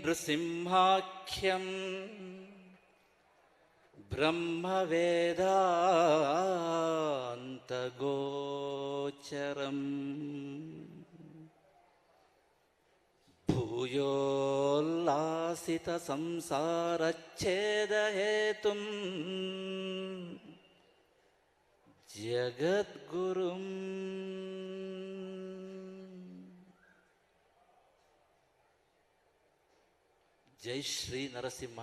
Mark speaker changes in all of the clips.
Speaker 1: ನೃಸಿಂಹಾಖ್ಯಂ ಬ್ರಹ್ಮವೇದಾಂತಗೋಚರಂ ಭೂಯೋಲ್ಲಾಸಿತ ಸಂಸಾರಚ್ಛೇದಹೇತುಂ ಜಗದ್ಗುರುಂ. ಜೈ ಶ್ರೀ ನರಸಿಂಹ.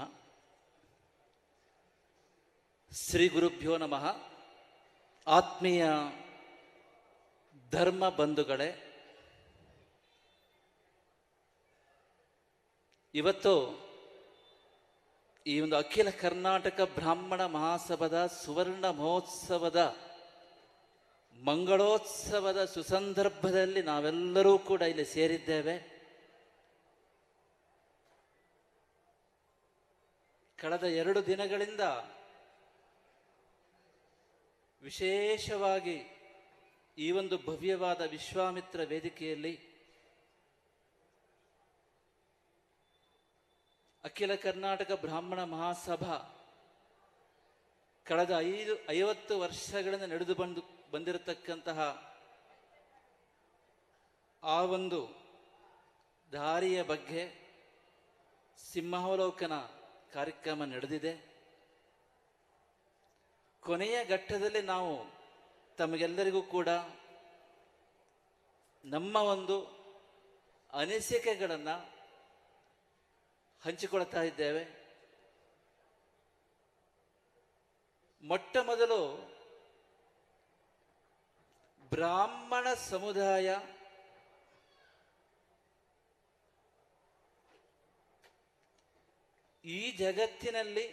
Speaker 1: ಶ್ರೀ ಗುರುಭ್ಯೋ ನಮಃ. ಆತ್ಮೀಯ ಧರ್ಮ ಬಂಧುಗಳೇ, ಇವತ್ತು ಈ ಒಂದು ಅಖಿಲ ಕರ್ನಾಟಕ ಬ್ರಾಹ್ಮಣ ಮಹಾಸಭಾದ ಸುವರ್ಣ ಮಹೋತ್ಸವದ ಮಂಗಳೋತ್ಸವದ ಸುಸಂದರ್ಭದಲ್ಲಿ ನಾವೆಲ್ಲರೂ ಕೂಡ ಇಲ್ಲಿ ಸೇರಿದ್ದೇವೆ. ಕಳೆದ 2 ದಿನಗಳಿಂದ ವಿಶೇಷವಾಗಿ ಈ ಒಂದು ಭವ್ಯವಾದ ವಿಶ್ವಾಮಿತ್ರ ವೇದಿಕೆಯಲ್ಲಿ ಅಖಿಲ ಕರ್ನಾಟಕ ಬ್ರಾಹ್ಮಣ ಮಹಾಸಭಾ ಕಳೆದ 50 ವರ್ಷಗಳಿಂದ ನಡೆದು ಬಂದಿರತಕ್ಕಂತಹ ಆ ಒಂದು ದಾರಿಯ ಬಗ್ಗೆ ಸಿಂಹಾವಲೋಕನ ಕಾರ್ಯಕ್ರಮ ನಡೆದಿದೆ. ಕೊನೆಯ ಘಟ್ಟದಲ್ಲಿ ನಾವು ತಮಗೆಲ್ಲರಿಗೂ ಕೂಡ ನಮ್ಮ ಒಂದು ಅನಿಸಿಕೆಗಳನ್ನು ಹಂಚಿಕೊಳ್ತಾ ಇದ್ದೇವೆ. ಮೊಟ್ಟ ಮೊದಲು ಬ್ರಾಹ್ಮಣ ಸಮುದಾಯ ಈ ಜಗತ್ತಿನಲ್ಲಿ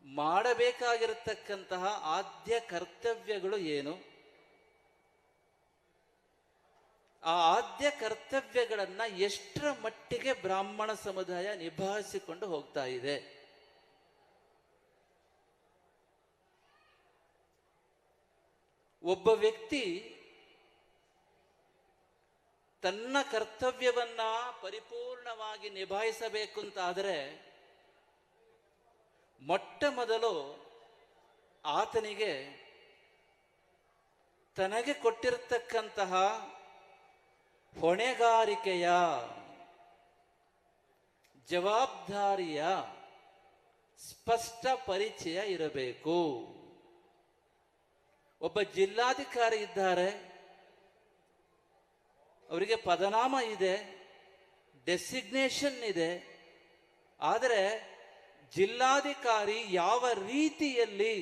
Speaker 1: ಮಾಡಬೇಕಾಗಿರತಕ್ಕಂತಹ ಆದ್ಯ ಕರ್ತವ್ಯಗಳು ಏನು, ಆ ಆದ್ಯ ಕರ್ತವ್ಯಗಳನ್ನು ಎಷ್ಟರ ಮಟ್ಟಿಗೆ ಬ್ರಾಹ್ಮಣ ಸಮುದಾಯ ನಿಭಾಯಿಸಿಕೊಂಡು ಹೋಗ್ತಾ ಇದೆ. ಒಬ್ಬ ವ್ಯಕ್ತಿ ತನ್ನ ಕರ್ತವ್ಯವನ್ನ ಪರಿಪೂರ್ಣವಾಗಿ ನಿಭಾಯಿಸಬೇಕು ಅಂತಾದರೆ ಮೊಟ್ಟ ಮೊದಲು ಆತನಿಗೆ ತನಗೆ ಕೊಟ್ಟಿರತಕ್ಕಂತಹ ಹೊಣೆಗಾರಿಕೆಯ ಜವಾಬ್ದಾರಿಯ ಸ್ಪಷ್ಟ ಪರಿಚಯ ಇರಬೇಕು. ಒಬ್ಬ ಜಿಲ್ಲಾಧಿಕಾರಿ ಇದ್ದಾರೆ, ಅವರಿಗೆ ಪದನಾಮ ಇದೆ, ಡೆಸಿಗ್ನೇಷನ್ ಇದೆ. ಆದರೆ ಜಿಲ್ಲಾಧಿಕಾರಿ ಯಾವ ರೀತಿಯಲ್ಲಿ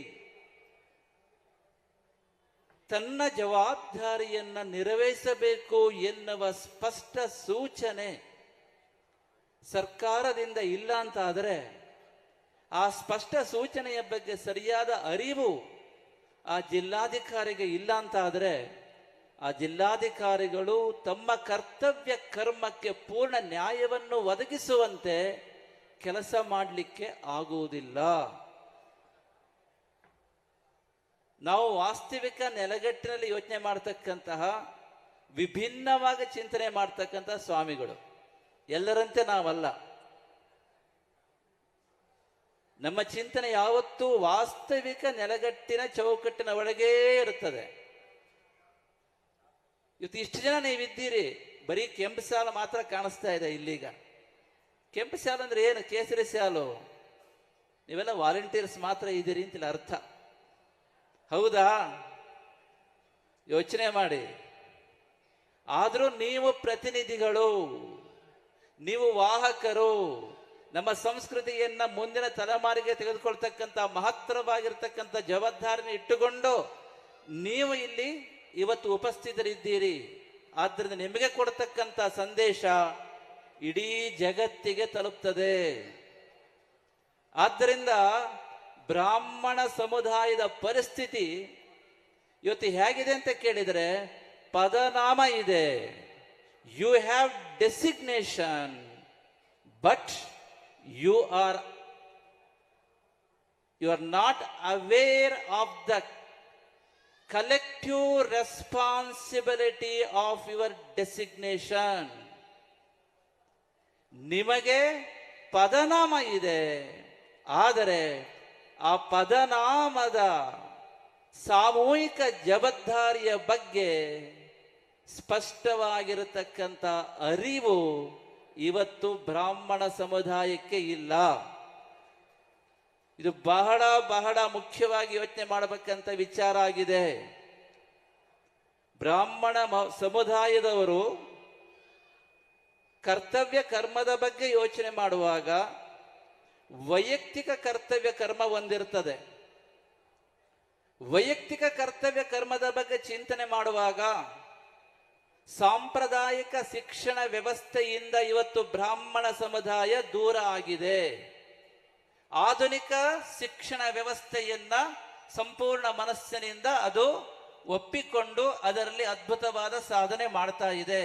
Speaker 1: ತನ್ನ ಜವಾಬ್ದಾರಿಯನ್ನು ನಿರ್ವಹಿಸಬೇಕು ಎನ್ನುವ ಸ್ಪಷ್ಟ ಸೂಚನೆ ಸರ್ಕಾರದಿಂದ ಇಲ್ಲ ಅಂತಾದರೆ, ಆ ಸ್ಪಷ್ಟ ಸೂಚನೆಯ ಬಗ್ಗೆ ಸರಿಯಾದ ಅರಿವು ಆ ಜಿಲ್ಲಾಧಿಕಾರಿಗೆ ಇಲ್ಲ ಅಂತಾದರೆ, ಆ ಜಿಲ್ಲಾಧಿಕಾರಿಗಳು ತಮ್ಮ ಕರ್ತವ್ಯ ಕರ್ಮಕ್ಕೆ ಪೂರ್ಣ ನ್ಯಾಯವನ್ನು ಒದಗಿಸುವಂತೆ ಕೆಲಸ ಮಾಡಲಿಕ್ಕೆ ಆಗುವುದಿಲ್ಲ. ನಾವು ವಾಸ್ತವಿಕ ನೆಲಗಟ್ಟಿನಲ್ಲಿ ಯೋಚನೆ ಮಾಡ್ತಕ್ಕಂತಹ ವಿಭಿನ್ನವಾಗಿ ಚಿಂತನೆ ಮಾಡ್ತಕ್ಕಂತಹ ಸ್ವಾಮಿಗಳು, ಎಲ್ಲರಂತೆ ನಾವಲ್ಲ. ನಮ್ಮ ಚಿಂತನೆ ಯಾವತ್ತೂ ವಾಸ್ತವಿಕ ನೆಲಗಟ್ಟಿನ ಚೌಕಟ್ಟಿನ ಒಳಗೇ ಇರುತ್ತದೆ. ಇವತ್ತು ಇಷ್ಟು ಜನ ನೀವಿದ್ದೀರಿ, ಬರೀ ಕೆಂಪು ಸಾಲು ಮಾತ್ರ ಕಾಣಿಸ್ತಾ ಇದೆ ಇಲ್ಲೀಗ. ಕೆಂಪು ಶಾಲು ಅಂದ್ರೆ ಏನು? ಕೇಸರಿ ಶಾಲು. ನೀವೆಲ್ಲ ವಾಲಂಟಿಯರ್ಸ್ ಮಾತ್ರ ಇದ್ದೀರಿ ಅಂತಿಲ್ಲ ಅರ್ಥ. ಹೌದಾ? ಯೋಚನೆ ಮಾಡಿ. ಆದರೂ ನೀವು ಪ್ರತಿನಿಧಿಗಳು, ನೀವು ವಾಹಕರು. ನಮ್ಮ ಸಂಸ್ಕೃತಿಯನ್ನ ಮುಂದಿನ ತಲೆಮಾರಿಗೆ ತೆಗೆದುಕೊಳ್ತಕ್ಕಂಥ ಮಹತ್ತರವಾಗಿರ್ತಕ್ಕಂಥ ಜವಾಬ್ದಾರಿನ ಇಟ್ಟುಕೊಂಡು ನೀವು ಇಲ್ಲಿ ಇವತ್ತು ಉಪಸ್ಥಿತರಿದ್ದೀರಿ. ಆದ್ದರಿಂದ ನಿಮಗೆ ಕೊಡ್ತಕ್ಕಂಥ ಸಂದೇಶ ಇಡೀ ಜಗತ್ತಿಗೆ ತಲುಪ್ತದೆ. ಆದ್ದರಿಂದ ಬ್ರಾಹ್ಮಣ ಸಮುದಾಯದ ಪರಿಸ್ಥಿತಿ ಇವತ್ತು ಹೇಗಿದೆ ಅಂತ ಕೇಳಿದರೆ, ಪದನಾಮ ಇದೆ, you have designation, but you are not aware of the collective responsibility of your designation. ನಿಮಗೆ ಪದನಾಮ ಇದೆ, ಆದರೆ ಆ ಪದನಾಮದ ಸಾಮೂಹಿಕ ಜವಾಬ್ದಾರಿಯ ಬಗ್ಗೆ ಸ್ಪಷ್ಟವಾಗಿರತಕ್ಕಂಥ ಅರಿವು ಇವತ್ತು ಬ್ರಾಹ್ಮಣ ಸಮುದಾಯಕ್ಕೆ ಇಲ್ಲ. ಇದು ಬಹಳ ಬಹಳ ಮುಖ್ಯವಾಗಿ ಯೋಚನೆ ಮಾಡಬೇಕಂತ ವಿಚಾರ ಆಗಿದೆ. ಬ್ರಾಹ್ಮಣ ಸಮುದಾಯದವರು ಕರ್ತವ್ಯ ಕರ್ಮದ ಬಗ್ಗೆ ಯೋಚನೆ ಮಾಡುವಾಗ ವೈಯಕ್ತಿಕ ಕರ್ತವ್ಯ ಕರ್ಮ ಒಂದಿರ್ತದೆ. ವೈಯಕ್ತಿಕ ಕರ್ತವ್ಯ ಕರ್ಮದ ಬಗ್ಗೆ ಚಿಂತನೆ ಮಾಡುವಾಗ ಸಾಂಪ್ರದಾಯಿಕ ಶಿಕ್ಷಣ ವ್ಯವಸ್ಥೆಯಿಂದ ಇವತ್ತು ಬ್ರಾಹ್ಮಣ ಸಮುದಾಯ ದೂರ ಆಗಿದೆ. ಆಧುನಿಕ ಶಿಕ್ಷಣ ವ್ಯವಸ್ಥೆಯನ್ನ ಸಂಪೂರ್ಣ ಮನಸ್ಸಿನಿಂದ ಅದು ಒಪ್ಪಿಕೊಂಡು ಅದರಲ್ಲಿ ಅದ್ಭುತವಾದ ಸಾಧನೆ ಮಾಡ್ತಾ ಇದೆ.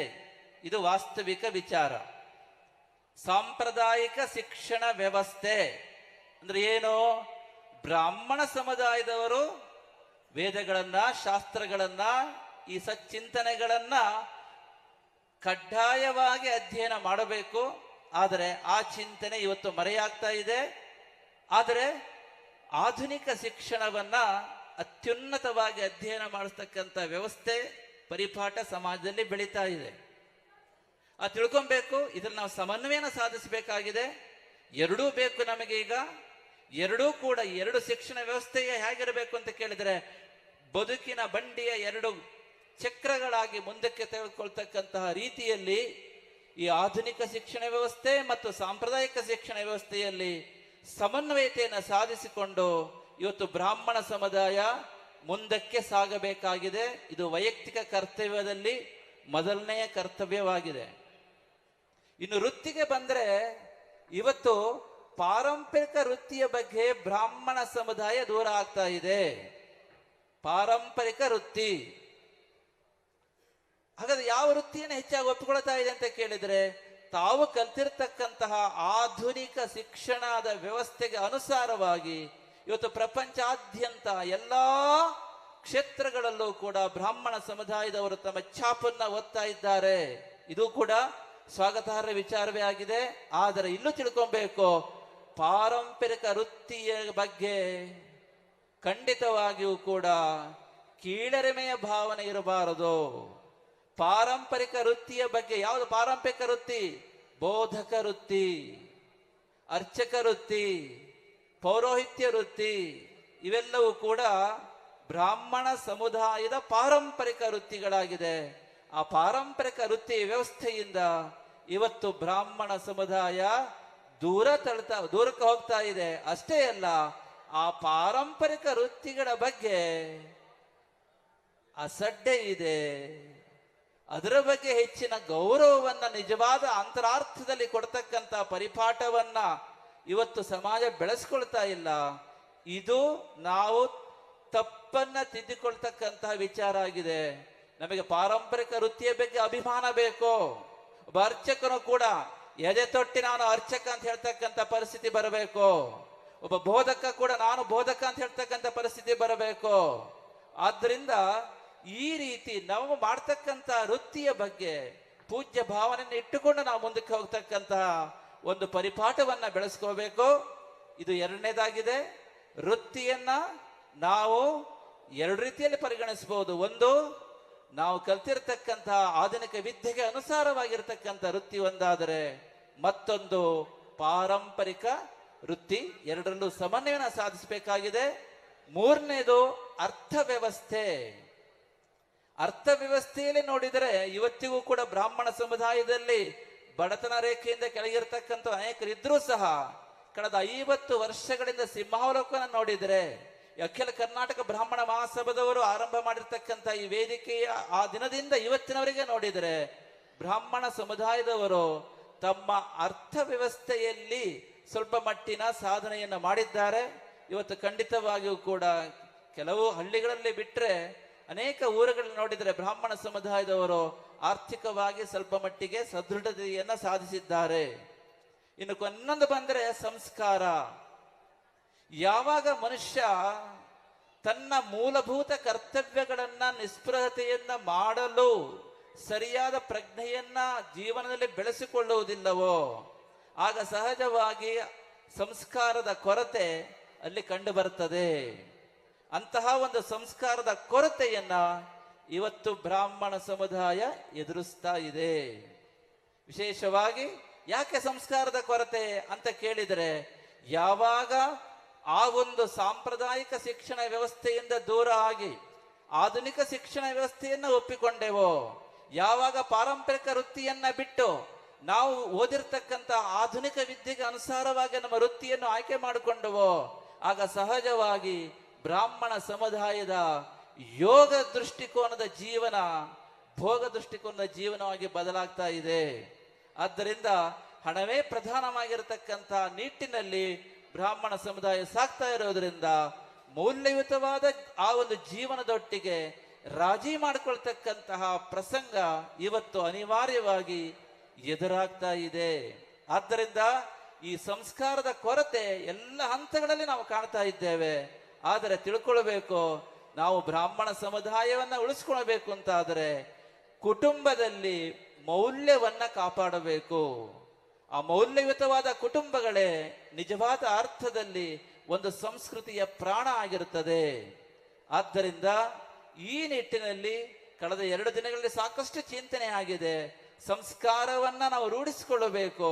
Speaker 1: ಇದು ವಾಸ್ತವಿಕ ವಿಚಾರ. ಸಾಂಪ್ರದಾಯಿಕ ಶಿಕ್ಷಣ ವ್ಯವಸ್ಥೆ ಅಂದ್ರೆ ಏನು? ಬ್ರಾಹ್ಮಣ ಸಮುದಾಯದವರು ವೇದಗಳನ್ನ, ಶಾಸ್ತ್ರಗಳನ್ನ, ಈ ಸಚ್ಚಿಂತನೆಗಳನ್ನ ಕಡ್ಡಾಯವಾಗಿ ಅಧ್ಯಯನ ಮಾಡಬೇಕು. ಆದರೆ ಆ ಚಿಂತನೆ ಇವತ್ತು ಮರೆಯಾಗ್ತಾ ಇದೆ. ಆದರೆ ಆಧುನಿಕ ಶಿಕ್ಷಣವನ್ನ ಅತ್ಯುನ್ನತವಾಗಿ ಅಧ್ಯಯನ ಮಾಡಿಸ್ತಕ್ಕಂಥ ವ್ಯವಸ್ಥೆ, ಪರಿಪಾಠ ಸಮಾಜದಲ್ಲಿ ಬೆಳೀತಾ ಇದೆ. ಅದು ತಿಳ್ಕೊಬೇಕು. ಇದನ್ನು ನಾವು ಸಮನ್ವಯನ ಸಾಧಿಸಬೇಕಾಗಿದೆ. ಎರಡೂ ಬೇಕು ನಮಗೆ. ಈಗ ಎರಡೂ ಕೂಡ, ಎರಡು ಶಿಕ್ಷಣ ವ್ಯವಸ್ಥೆಗೆ ಹೇಗಿರಬೇಕು ಅಂತ ಕೇಳಿದರೆ, ಬದುಕಿನ ಬಂಡಿಯ ಎರಡು ಚಕ್ರಗಳಾಗಿ ಮುಂದಕ್ಕೆ ತೆಗೆದುಕೊಳ್ತಕ್ಕಂತಹ ರೀತಿಯಲ್ಲಿ ಈ ಆಧುನಿಕ ಶಿಕ್ಷಣ ವ್ಯವಸ್ಥೆ ಮತ್ತು ಸಾಂಪ್ರದಾಯಿಕ ಶಿಕ್ಷಣ ವ್ಯವಸ್ಥೆಯಲ್ಲಿ ಸಮನ್ವಯತೆಯನ್ನು ಸಾಧಿಸಿಕೊಂಡು ಇವತ್ತು ಬ್ರಾಹ್ಮಣ ಸಮುದಾಯ ಮುಂದಕ್ಕೆ ಸಾಗಬೇಕಾಗಿದೆ. ಇದು ವೈಯಕ್ತಿಕ ಕರ್ತವ್ಯದಲ್ಲಿ ಮೊದಲನೆಯ ಕರ್ತವ್ಯವಾಗಿದೆ. ಇನ್ನು ವೃತ್ತಿಗೆ ಬಂದರೆ, ಇವತ್ತು ಪಾರಂಪರಿಕ ವೃತ್ತಿಯ ಬಗ್ಗೆ ಬ್ರಾಹ್ಮಣ ಸಮುದಾಯ ದೂರ ಆಗ್ತಾ ಇದೆ. ಪಾರಂಪರಿಕ ವೃತ್ತಿ, ಹಾಗಾದ್ರೆ ಯಾವ ವೃತ್ತಿಯನ್ನು ಹೆಚ್ಚಾಗಿ ಒಪ್ಪಿಕೊಳ್ತಾ ಇದೆ ಅಂತ ಕೇಳಿದ್ರೆ, ತಾವು ಕಲ್ತಿರ್ತಕ್ಕಂತಹ ಆಧುನಿಕ ಶಿಕ್ಷಣದ ವ್ಯವಸ್ಥೆಗೆ ಅನುಸಾರವಾಗಿ ಇವತ್ತು ಪ್ರಪಂಚಾದ್ಯಂತ ಎಲ್ಲಾ ಕ್ಷೇತ್ರಗಳಲ್ಲೂ ಕೂಡ ಬ್ರಾಹ್ಮಣ ಸಮುದಾಯದವರು ತಮ್ಮ ಛಾಪನ್ನ ಒತ್ತಾ ಇದ್ದಾರೆ. ಇದು ಕೂಡ ಸ್ವಾಗತಾರ್ಹ ವಿಚಾರವೇ ಆಗಿದೆ. ಆದರೆ ಇಲ್ಲೂ ತಿಳ್ಕೊಬೇಕು, ಪಾರಂಪರಿಕ ವೃತ್ತಿಯ ಬಗ್ಗೆ ಖಂಡಿತವಾಗಿಯೂ ಕೂಡ ಕೀಳರಿಮೆಯ ಭಾವನೆ ಇರಬಾರದು. ಪಾರಂಪರಿಕ ವೃತ್ತಿಯ ಬಗ್ಗೆ, ಯಾವುದು ಪಾರಂಪರಿಕ ವೃತ್ತಿ? ಬೋಧಕ ವೃತ್ತಿ, ಅರ್ಚಕ ವೃತ್ತಿ, ಪೌರೋಹಿತ್ಯ ವೃತ್ತಿ, ಇವೆಲ್ಲವೂ ಕೂಡ ಬ್ರಾಹ್ಮಣ ಸಮುದಾಯದ ಪಾರಂಪರಿಕ ವೃತ್ತಿಗಳಾಗಿದೆ. ಆ ಪಾರಂಪರಿಕ ವೃತ್ತಿ ವ್ಯವಸ್ಥೆಯಿಂದ ಇವತ್ತು ಬ್ರಾಹ್ಮಣ ಸಮುದಾಯ ದೂರಕ್ಕೆ ಹೋಗ್ತಾ ಇದೆ. ಅಷ್ಟೇ ಅಲ್ಲ, ಆ ಪಾರಂಪರಿಕ ವೃತ್ತಿಗಳ ಬಗ್ಗೆ ಅಸಡ್ಡೆ ಇದೆ. ಅದರ ಬಗ್ಗೆ ಹೆಚ್ಚಿನ ಗೌರವವನ್ನ, ನಿಜವಾದ ಅಂತರಾರ್ಥದಲ್ಲಿ ಕೊಡ್ತಕ್ಕಂಥ ಪರಿಪಾಠವನ್ನ ಇವತ್ತು ಸಮಾಜ ಬೆಳೆಸ್ಕೊಳ್ತಾ ಇಲ್ಲ. ಇದು ನಾವು ತಪ್ಪನ್ನ ತಿದ್ದಿಕೊಳ್ತಕ್ಕಂತಹ ವಿಚಾರ ಆಗಿದೆ. ನಮಗೆ ಪಾರಂಪರಿಕ ವೃತ್ತಿಯ ಬಗ್ಗೆ ಅಭಿಮಾನ ಬೇಕು. ಒಬ್ಬ ಅರ್ಚಕನು ಕೂಡ ಎದೆ ತೊಟ್ಟಿ ನಾನು ಅರ್ಚಕ ಅಂತ ಹೇಳ್ತಕ್ಕಂಥ ಪರಿಸ್ಥಿತಿ ಬರಬೇಕು. ಒಬ್ಬ ಬೋಧಕ ಕೂಡ ನಾನು ಬೋಧಕ ಅಂತ ಹೇಳ್ತಕ್ಕಂಥ ಪರಿಸ್ಥಿತಿ ಬರಬೇಕು. ಆದ್ರಿಂದ ಈ ರೀತಿ ನಾವು ಮಾಡ್ತಕ್ಕಂಥ ವೃತ್ತಿಯ ಬಗ್ಗೆ ಪೂಜ್ಯ ಭಾವನೆಯನ್ನು ಇಟ್ಟುಕೊಂಡು ನಾವು ಮುಂದಕ್ಕೆ ಹೋಗ್ತಕ್ಕಂತಹ ಒಂದು ಪರಿಪಾಠವನ್ನ ಬೆಳೆಸ್ಕೋಬೇಕು. ಇದು ಎರಡನೇದಾಗಿದೆ. ವೃತ್ತಿಯನ್ನ ನಾವು ಎರಡು ರೀತಿಯಲ್ಲಿ ಪರಿಗಣಿಸಬಹುದು. ಒಂದು, ನಾವು ಕಲ್ತಿರ್ತಕ್ಕಂತಹ ಆಧುನಿಕ ವಿದ್ಯೆಗೆ ಅನುಸಾರವಾಗಿರ್ತಕ್ಕಂಥ ವೃತ್ತಿ ಒಂದಾದರೆ, ಮತ್ತೊಂದು ಪಾರಂಪರಿಕ ವೃತ್ತಿ. ಎರಡರಲ್ಲೂ ಸಮನ್ವಯನ ಸಾಧಿಸಬೇಕಾಗಿದೆ. ಮೂರನೇದು ಅರ್ಥವ್ಯವಸ್ಥೆ. ಅರ್ಥವ್ಯವಸ್ಥೆಯಲ್ಲಿ ನೋಡಿದರೆ ಇವತ್ತಿಗೂ ಕೂಡ ಬ್ರಾಹ್ಮಣ ಸಮುದಾಯದಲ್ಲಿ ಬಡತನ ರೇಖೆಯಿಂದ ಕೆಳಗಿರ್ತಕ್ಕಂಥ ಅನೇಕರಿದ್ರೂ ಸಹ ಕಳೆದ 50 ವರ್ಷಗಳಿಂದ ಸಿಂಹಾವಲೋಕನ ನೋಡಿದರೆ, ಅಖಿಲ ಕರ್ನಾಟಕ ಬ್ರಾಹ್ಮಣ ಮಹಾಸಭಾದವರು ಆರಂಭ ಮಾಡಿರ್ತಕ್ಕಂಥ ಈ ವೇದಿಕೆಯ ಆ ದಿನದಿಂದ ಇವತ್ತಿನವರೆಗೆ ನೋಡಿದರೆ, ಬ್ರಾಹ್ಮಣ ಸಮುದಾಯದವರು ತಮ್ಮ ಅರ್ಥವ್ಯವಸ್ಥೆಯಲ್ಲಿ ಸ್ವಲ್ಪ ಮಟ್ಟಿನ ಸಾಧನೆಯನ್ನು ಮಾಡಿದ್ದಾರೆ. ಇವತ್ತು ಖಂಡಿತವಾಗಿಯೂ ಕೂಡ ಕೆಲವು ಹಳ್ಳಿಗಳಲ್ಲಿ ಬಿಟ್ಟರೆ ಅನೇಕ ಊರುಗಳಲ್ಲಿ ನೋಡಿದರೆ ಬ್ರಾಹ್ಮಣ ಸಮುದಾಯದವರು ಆರ್ಥಿಕವಾಗಿ ಸ್ವಲ್ಪ ಮಟ್ಟಿಗೆ ಸದೃಢತೆಯನ್ನು ಸಾಧಿಸಿದ್ದಾರೆ. ಇನ್ನು ಇನ್ನೊಂದು ಬಂದರೆ ಸಂಸ್ಕಾರ. ಯಾವಾಗ ಮನುಷ್ಯ ತನ್ನ ಮೂಲಭೂತ ಕರ್ತವ್ಯಗಳನ್ನ ನಿಸ್ಪೃಹತೆಯನ್ನ ಮಾಡಲು ಸರಿಯಾದ ಪ್ರಜ್ಞೆಯನ್ನ ಜೀವನದಲ್ಲಿ ಬೆಳೆಸಿಕೊಳ್ಳುವುದಿಲ್ಲವೋ ಆಗ ಸಹಜವಾಗಿ ಸಂಸ್ಕಾರದ ಕೊರತೆ ಅಲ್ಲಿ ಕಂಡು ಬರ್ತದೆ. ಅಂತಹ ಒಂದು ಸಂಸ್ಕಾರದ ಕೊರತೆಯನ್ನ ಇವತ್ತು ಬ್ರಾಹ್ಮಣ ಸಮುದಾಯ ಎದುರಿಸ್ತಾ ಇದೆ. ವಿಶೇಷವಾಗಿ ಯಾಕೆ ಸಂಸ್ಕಾರದ ಕೊರತೆ ಅಂತ ಕೇಳಿದರೆ, ಯಾವಾಗ ಆ ಒಂದು ಸಾಂಪ್ರದಾಯಿಕ ಶಿಕ್ಷಣ ವ್ಯವಸ್ಥೆಯಿಂದ ದೂರ ಆಗಿ ಆಧುನಿಕ ಶಿಕ್ಷಣ ವ್ಯವಸ್ಥೆಯನ್ನ ಒಪ್ಪಿಕೊಂಡೆವೋ, ಯಾವಾಗ ಪಾರಂಪರಿಕ ವೃತ್ತಿಯನ್ನ ಬಿಟ್ಟು ನಾವು ಓದಿರ್ತಕ್ಕಂಥ ಆಧುನಿಕ ವಿದ್ಯೆಗೆ ಅನುಸಾರವಾಗಿ ನಮ್ಮ ವೃತ್ತಿಯನ್ನು ಆಯ್ಕೆ ಮಾಡಿಕೊಂಡವೋ, ಆಗ ಸಹಜವಾಗಿ ಬ್ರಾಹ್ಮಣ ಸಮುದಾಯದ ಯೋಗ ದೃಷ್ಟಿಕೋನದ ಜೀವನ ಭೋಗ ದೃಷ್ಟಿಕೋನದ ಜೀವನವಾಗಿ ಬದಲಾಗ್ತಾ ಇದೆ. ಆದ್ದರಿಂದ ಹಣವೇ ಪ್ರಧಾನವಾಗಿರತಕ್ಕಂಥ ನಿಟ್ಟಿನಲ್ಲಿ ಬ್ರಾಹ್ಮಣ ಸಮುದಾಯ ಸಾಕ್ತಾ ಇರೋದ್ರಿಂದ ಮೌಲ್ಯಯುತವಾದ ಆ ಒಂದು ಜೀವನದೊಟ್ಟಿಗೆ ರಾಜಿ ಮಾಡಿಕೊಳ್ತಕ್ಕಂತಹ ಪ್ರಸಂಗ ಇವತ್ತು ಅನಿವಾರ್ಯವಾಗಿ ಎದುರಾಗ್ತಾ ಇದೆ. ಆದ್ದರಿಂದ ಈ ಸಂಸ್ಕಾರದ ಕೊರತೆ ಎಲ್ಲ ಹಂತಗಳಲ್ಲಿ ನಾವು ಕಾಣ್ತಾ ಇದ್ದೇವೆ. ಆದರೆ ತಿಳ್ಕೊಳ್ಬೇಕು, ನಾವು ಬ್ರಾಹ್ಮಣ ಸಮುದಾಯವನ್ನ ಉಳಿಸ್ಕೊಳ್ಬೇಕು ಅಂತಾದರೆ ಕುಟುಂಬದಲ್ಲಿ ಮೌಲ್ಯವನ್ನ ಕಾಪಾಡಬೇಕು. ಆ ಮೌಲ್ಯಯುತವಾದ ಕುಟುಂಬಗಳೇ ನಿಜವಾದ ಅರ್ಥದಲ್ಲಿ ಒಂದು ಸಂಸ್ಕೃತಿಯ ಪ್ರಾಣ ಆಗಿರುತ್ತದೆ. ಆದ್ದರಿಂದ ಈ ನಿಟ್ಟಿನಲ್ಲಿ ಕಳೆದ 2 ದಿನಗಳಲ್ಲಿ ಸಾಕಷ್ಟು ಚಿಂತನೆ ಆಗಿದೆ. ಸಂಸ್ಕಾರವನ್ನ ನಾವು ರೂಢಿಸಿಕೊಳ್ಳಬೇಕು.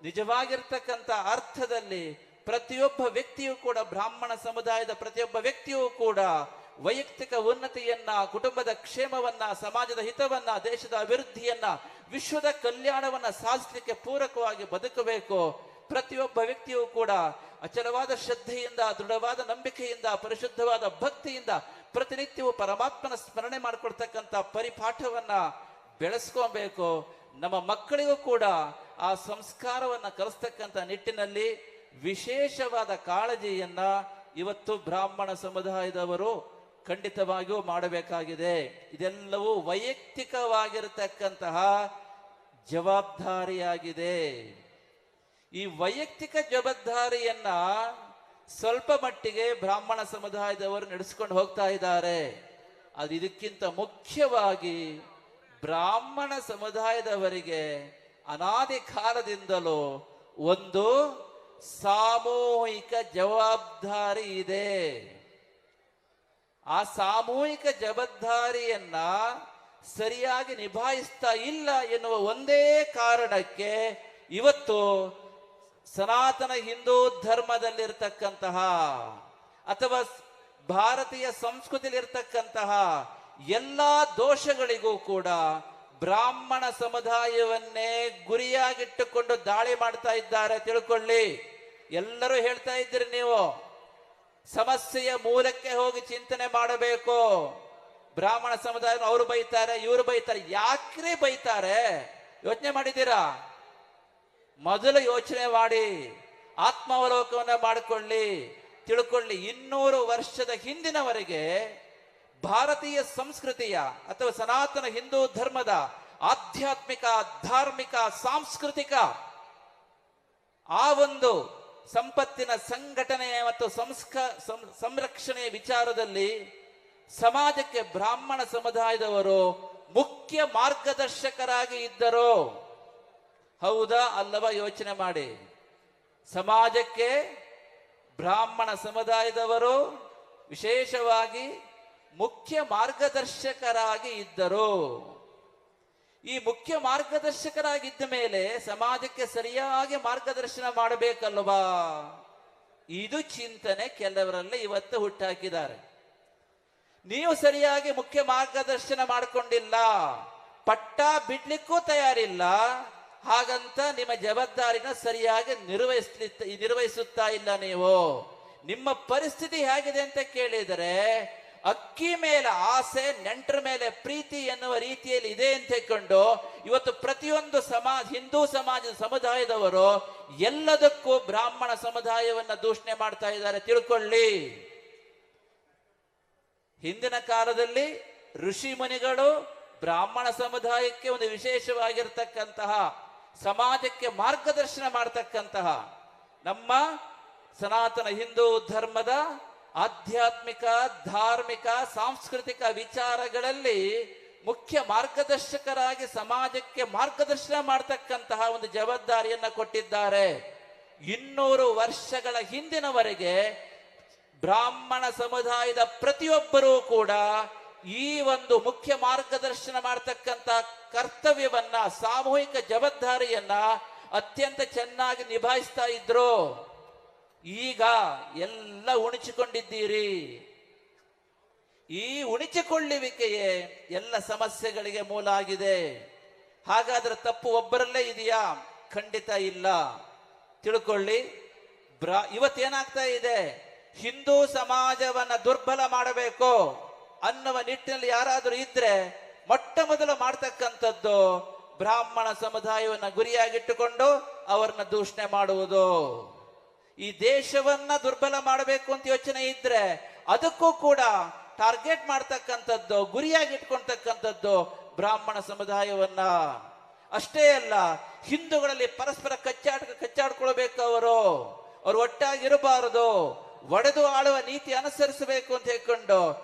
Speaker 1: ನಿಜವಾಗಿರ್ತಕ್ಕಂಥ ಅರ್ಥದಲ್ಲಿ ಪ್ರತಿಯೊಬ್ಬ ವ್ಯಕ್ತಿಯೂ ಕೂಡ, ಬ್ರಾಹ್ಮಣ ಸಮುದಾಯದ ಪ್ರತಿಯೊಬ್ಬ ವ್ಯಕ್ತಿಯೂ ಕೂಡ ವೈಯಕ್ತಿಕ ಉನ್ನತಿಯನ್ನ, ಕುಟುಂಬದ ಕ್ಷೇಮವನ್ನ, ಸಮಾಜದ ಹಿತವನ್ನ, ದೇಶದ ಅಭಿವೃದ್ಧಿಯನ್ನ, ವಿಶ್ವದ ಕಲ್ಯಾಣವನ್ನ ಸಾಧಿಸಲಿಕ್ಕೆ ಪೂರಕವಾಗಿ ಬದುಕಬೇಕು. ಪ್ರತಿಯೊಬ್ಬ ವ್ಯಕ್ತಿಯೂ ಕೂಡ ಅಚಲವಾದ ಶ್ರದ್ಧೆಯಿಂದ, ದೃಢವಾದ ನಂಬಿಕೆಯಿಂದ, ಪರಿಶುದ್ಧವಾದ ಭಕ್ತಿಯಿಂದ ಪ್ರತಿನಿತ್ಯವೂ ಪರಮಾತ್ಮನ ಸ್ಮರಣೆ ಮಾಡಿಕೊಳ್ತಕ್ಕಂಥ ಪರಿಪಾಠವನ್ನ ಬೆಳೆಸ್ಕೊಬೇಕು. ನಮ್ಮ ಮಕ್ಕಳಿಗೂ ಕೂಡ ಆ ಸಂಸ್ಕಾರವನ್ನ ಕಲಿಸ್ತಕ್ಕಂಥ ನಿಟ್ಟಿನಲ್ಲಿ ವಿಶೇಷವಾದ ಕಾಳಜಿಯನ್ನ ಇವತ್ತು ಬ್ರಾಹ್ಮಣ ಸಮುದಾಯದವರು ಖಂಡಿತವಾಗಿಯೂ ಮಾಡಬೇಕಾಗಿದೆ. ಇದೆಲ್ಲವೂ ವೈಯಕ್ತಿಕವಾಗಿರತಕ್ಕಂತಹ ಜವಾಬ್ದಾರಿಯಾಗಿದೆ. ಈ ವೈಯಕ್ತಿಕ ಜವಾಬ್ದಾರಿಯನ್ನ ಸ್ವಲ್ಪ ಮಟ್ಟಿಗೆ ಬ್ರಾಹ್ಮಣ ಸಮುದಾಯದವರು ನಡೆಸಿಕೊಂಡು ಹೋಗ್ತಾ ಇದ್ದಾರೆ. ಅದು ಇದಕ್ಕಿಂತ ಮುಖ್ಯವಾಗಿ ಬ್ರಾಹ್ಮಣ ಸಮುದಾಯದವರಿಗೆ ಅನಾದಿ ಕಾಲದಿಂದಲೂ ಒಂದು ಸಾಮೂಹಿಕ ಜವಾಬ್ದಾರಿ ಇದೆ. ಆ ಸಾಮೂಹಿಕ ಜವಾಬ್ದಾರಿಯನ್ನ ಸರಿಯಾಗಿ ನಿಭಾಯಿಸ್ತಾ ಇಲ್ಲ ಎನ್ನುವ ಒಂದೇ ಕಾರಣಕ್ಕೆ ಇವತ್ತು ಸನಾತನ ಹಿಂದೂ ಧರ್ಮದಲ್ಲಿರ್ತಕ್ಕಂತಹ ಅಥವಾ ಭಾರತೀಯ ಸಂಸ್ಕೃತಿಯಲ್ಲಿರ್ತಕ್ಕಂತಹ ಎಲ್ಲಾ ದೋಷಗಳಿಗೂ ಕೂಡ ಬ್ರಾಹ್ಮಣ ಸಮುದಾಯವನ್ನೇ ಗುರಿಯಾಗಿಟ್ಟುಕೊಂಡು ದಾಳಿ ಮಾಡ್ತಾ ಇದ್ದಾರೆ. ತಿಳ್ಕೊಳ್ಳಿ. ಎಲ್ಲರೂ ಹೇಳ್ತಾ ಇದ್ದೀರಿ, ನೀವು ಸಮಸ್ಯೆಯ ಮೂಲಕ್ಕೆ ಹೋಗಿ ಚಿಂತನೆ ಮಾಡಬೇಕು. ಬ್ರಾಹ್ಮಣ ಸಮುದಾಯ ಅವರು ಬೈತಾರೆ, ಇವರು ಬೈತಾರೆ. ಯಾಕ್ರಿ ಬೈತಾರೆ? ಯೋಚನೆ ಮಾಡಿದ್ದೀರಾ? ಮೊದಲು ಯೋಚನೆ ಮಾಡಿ, ಆತ್ಮಾವಲೋಕವನ್ನ ಮಾಡಿಕೊಳ್ಳಿ, ತಿಳ್ಕೊಳ್ಳಿ. 200 ವರ್ಷದ ಹಿಂದಿನವರೆಗೆ ಭಾರತೀಯ ಸಂಸ್ಕೃತಿಯ ಅಥವಾ ಸನಾತನ ಹಿಂದೂ ಧರ್ಮದ ಆಧ್ಯಾತ್ಮಿಕ, ಧಾರ್ಮಿಕ, ಸಾಂಸ್ಕೃತಿಕ ಆ ಒಂದು ಸಂಪತ್ತಿನ ಸಂಘಟನೆ ಮತ್ತು ಸಂರಕ್ಷಣೆಯ ವಿಚಾರದಲ್ಲಿ ಸಮಾಜಕ್ಕೆ ಬ್ರಾಹ್ಮಣ ಸಮುದಾಯದವರು ಮುಖ್ಯ ಮಾರ್ಗದರ್ಶಕರಾಗಿ ಇದ್ದರು. ಹೌದಾ ಅಲ್ಲವಾ? ಯೋಚನೆ ಮಾಡಿ. ಸಮಾಜಕ್ಕೆ ಬ್ರಾಹ್ಮಣ ಸಮುದಾಯದವರು ವಿಶೇಷವಾಗಿ ಮುಖ್ಯ ಮಾರ್ಗದರ್ಶಕರಾಗಿ ಇದ್ದರು. ಈ ಮುಖ್ಯ ಮಾರ್ಗದರ್ಶಕರಾಗಿದ್ದ ಮೇಲೆ ಸಮಾಜಕ್ಕೆ ಸರಿಯಾಗಿ ಮಾರ್ಗದರ್ಶನ ಮಾಡಬೇಕಲ್ವಾ? ಇದು ಚಿಂತನೆ ಕೆಲವರಲ್ಲಿ ಇವತ್ತು ಹುಟ್ಟಾಕಿದ್ದಾರೆ. ನೀವು ಸರಿಯಾಗಿ ಮುಖ್ಯ ಮಾರ್ಗದರ್ಶನ ಮಾಡಿಕೊಂಡಿಲ್ಲ, ಪಟ್ಟ ಬಿಡ್ಲಿಕ್ಕೂ ತಯಾರಿಲ್ಲ, ಹಾಗಂತ ನಿಮ್ಮ ಜವಾಬ್ದಾರಿನ ಸರಿಯಾಗಿ ನಿರ್ವಹಿಸುತ್ತಾ ಇಲ್ಲ. ನೀವು ನಿಮ್ಮ ಪರಿಸ್ಥಿತಿ ಹೇಗಿದೆ ಅಂತ ಕೇಳಿದರೆ, ಅಕ್ಕಿ ಮೇಲೆ ಆಸೆ, ನೆಂಟರ ಮೇಲೆ ಪ್ರೀತಿ ಎನ್ನುವ ರೀತಿಯಲ್ಲಿ ಇದೆ ಅಂತ ಹೇಳ್ಕೊಂಡು ಇವತ್ತು ಪ್ರತಿಯೊಂದು ಹಿಂದೂ ಸಮಾಜದ ಸಮುದಾಯದವರು ಎಲ್ಲದಕ್ಕೂ ಬ್ರಾಹ್ಮಣ ಸಮುದಾಯವನ್ನ ದೂಷಣೆ ಮಾಡ್ತಾ ಇದ್ದಾರೆ. ತಿಳ್ಕೊಳ್ಳಿ. ಹಿಂದಿನ ಕಾಲದಲ್ಲಿ ಋಷಿ ಮುನಿಗಳು ಬ್ರಾಹ್ಮಣ ಸಮುದಾಯಕ್ಕೆ ಒಂದು ವಿಶೇಷವಾಗಿರ್ತಕ್ಕಂತಹ ಸಮಾಜಕ್ಕೆ ಮಾರ್ಗದರ್ಶನ ಮಾಡತಕ್ಕಂತಹ ನಮ್ಮ ಸನಾತನ ಹಿಂದೂ ಧರ್ಮದ ಆಧ್ಯಾತ್ಮಿಕ, ಧಾರ್ಮಿಕ, ಸಾಂಸ್ಕೃತಿಕ ವಿಚಾರಗಳಲ್ಲಿ ಮುಖ್ಯ ಮಾರ್ಗದರ್ಶಕರಾಗಿ ಸಮಾಜಕ್ಕೆ ಮಾರ್ಗದರ್ಶನ ಮಾಡತಕ್ಕಂತಹ ಒಂದು ಜವಾಬ್ದಾರಿಯನ್ನ ಕೊಟ್ಟಿದ್ದಾರೆ. 200 ವರ್ಷಗಳ ಹಿಂದಿನವರೆಗೆ ಬ್ರಾಹ್ಮಣ ಸಮುದಾಯದ ಪ್ರತಿಯೊಬ್ಬರೂ ಕೂಡ ಈ ಒಂದು ಮುಖ್ಯ ಮಾರ್ಗದರ್ಶನ ಮಾಡತಕ್ಕಂತ ಕರ್ತವ್ಯವನ್ನ, ಸಾಮೂಹಿಕ ಜವಾಬ್ದಾರಿಯನ್ನ ಅತ್ಯಂತ ಚೆನ್ನಾಗಿ ನಿಭಾಯಿಸ್ತಾ ಇದ್ರು. ಈಗ ಎಲ್ಲ ಉಣಿಸಿಕೊಂಡಿದ್ದೀರಿ. ಈ ಉಣಿಸಿಕೊಳ್ಳುವಿಕೆಯೇ ಎಲ್ಲ ಸಮಸ್ಯೆಗಳಿಗೆ ಮೂಲ ಆಗಿದೆ. ಹಾಗಾದ್ರೆ ತಪ್ಪು ಒಬ್ಬರಲ್ಲೇ ಇದೆಯಾ? ಖಂಡಿತ ಇಲ್ಲ. ತಿಳ್ಕೊಳ್ಳಿ, ಇವತ್ತೇನಾಗ್ತಾ ಇದೆ, ಹಿಂದೂ ಸಮಾಜವನ್ನ ದುರ್ಬಲ ಮಾಡಬೇಕು ಅನ್ನುವ ನಿಟ್ಟಿನಲ್ಲಿ ಯಾರಾದರೂ ಇದ್ರೆ ಮೊಟ್ಟ ಮೊದಲು ಮಾಡ್ತಕ್ಕಂಥದ್ದು ಬ್ರಾಹ್ಮಣ ಸಮುದಾಯವನ್ನ ಗುರಿಯಾಗಿಟ್ಟುಕೊಂಡು ಅವರನ್ನ ದೂಷಣೆ ಮಾಡುವುದು. ಈ ದೇಶವನ್ನ ದುರ್ಬಲ ಮಾಡಬೇಕು ಅಂತ ಯೋಚನೆ ಇದ್ರೆ ಅದಕ್ಕೂ ಕೂಡ ಟಾರ್ಗೆಟ್ ಮಾಡ್ತಕ್ಕಂಥದ್ದು, ಗುರಿಯಾಗಿಟ್ಕೊಳ್ತಕ್ಕಂಥದ್ದು ಬ್ರಾಹ್ಮಣ ಸಮುದಾಯವನ್ನ. ಅಷ್ಟೇ ಅಲ್ಲ, ಹಿಂದೂಗಳಲ್ಲಿ ಪರಸ್ಪರ ಕಚ್ಚಾಡ್ಕೊಳ್ಬೇಕು. ಅವರು ಒಟ್ಟಾಗಿರಬಾರದು, ಒಡೆದು ಆಳುವ ನೀತಿ ಅನುಸರಿಸಬೇಕು ಅಂತ ಹೇಳ್ಕೊಂಡು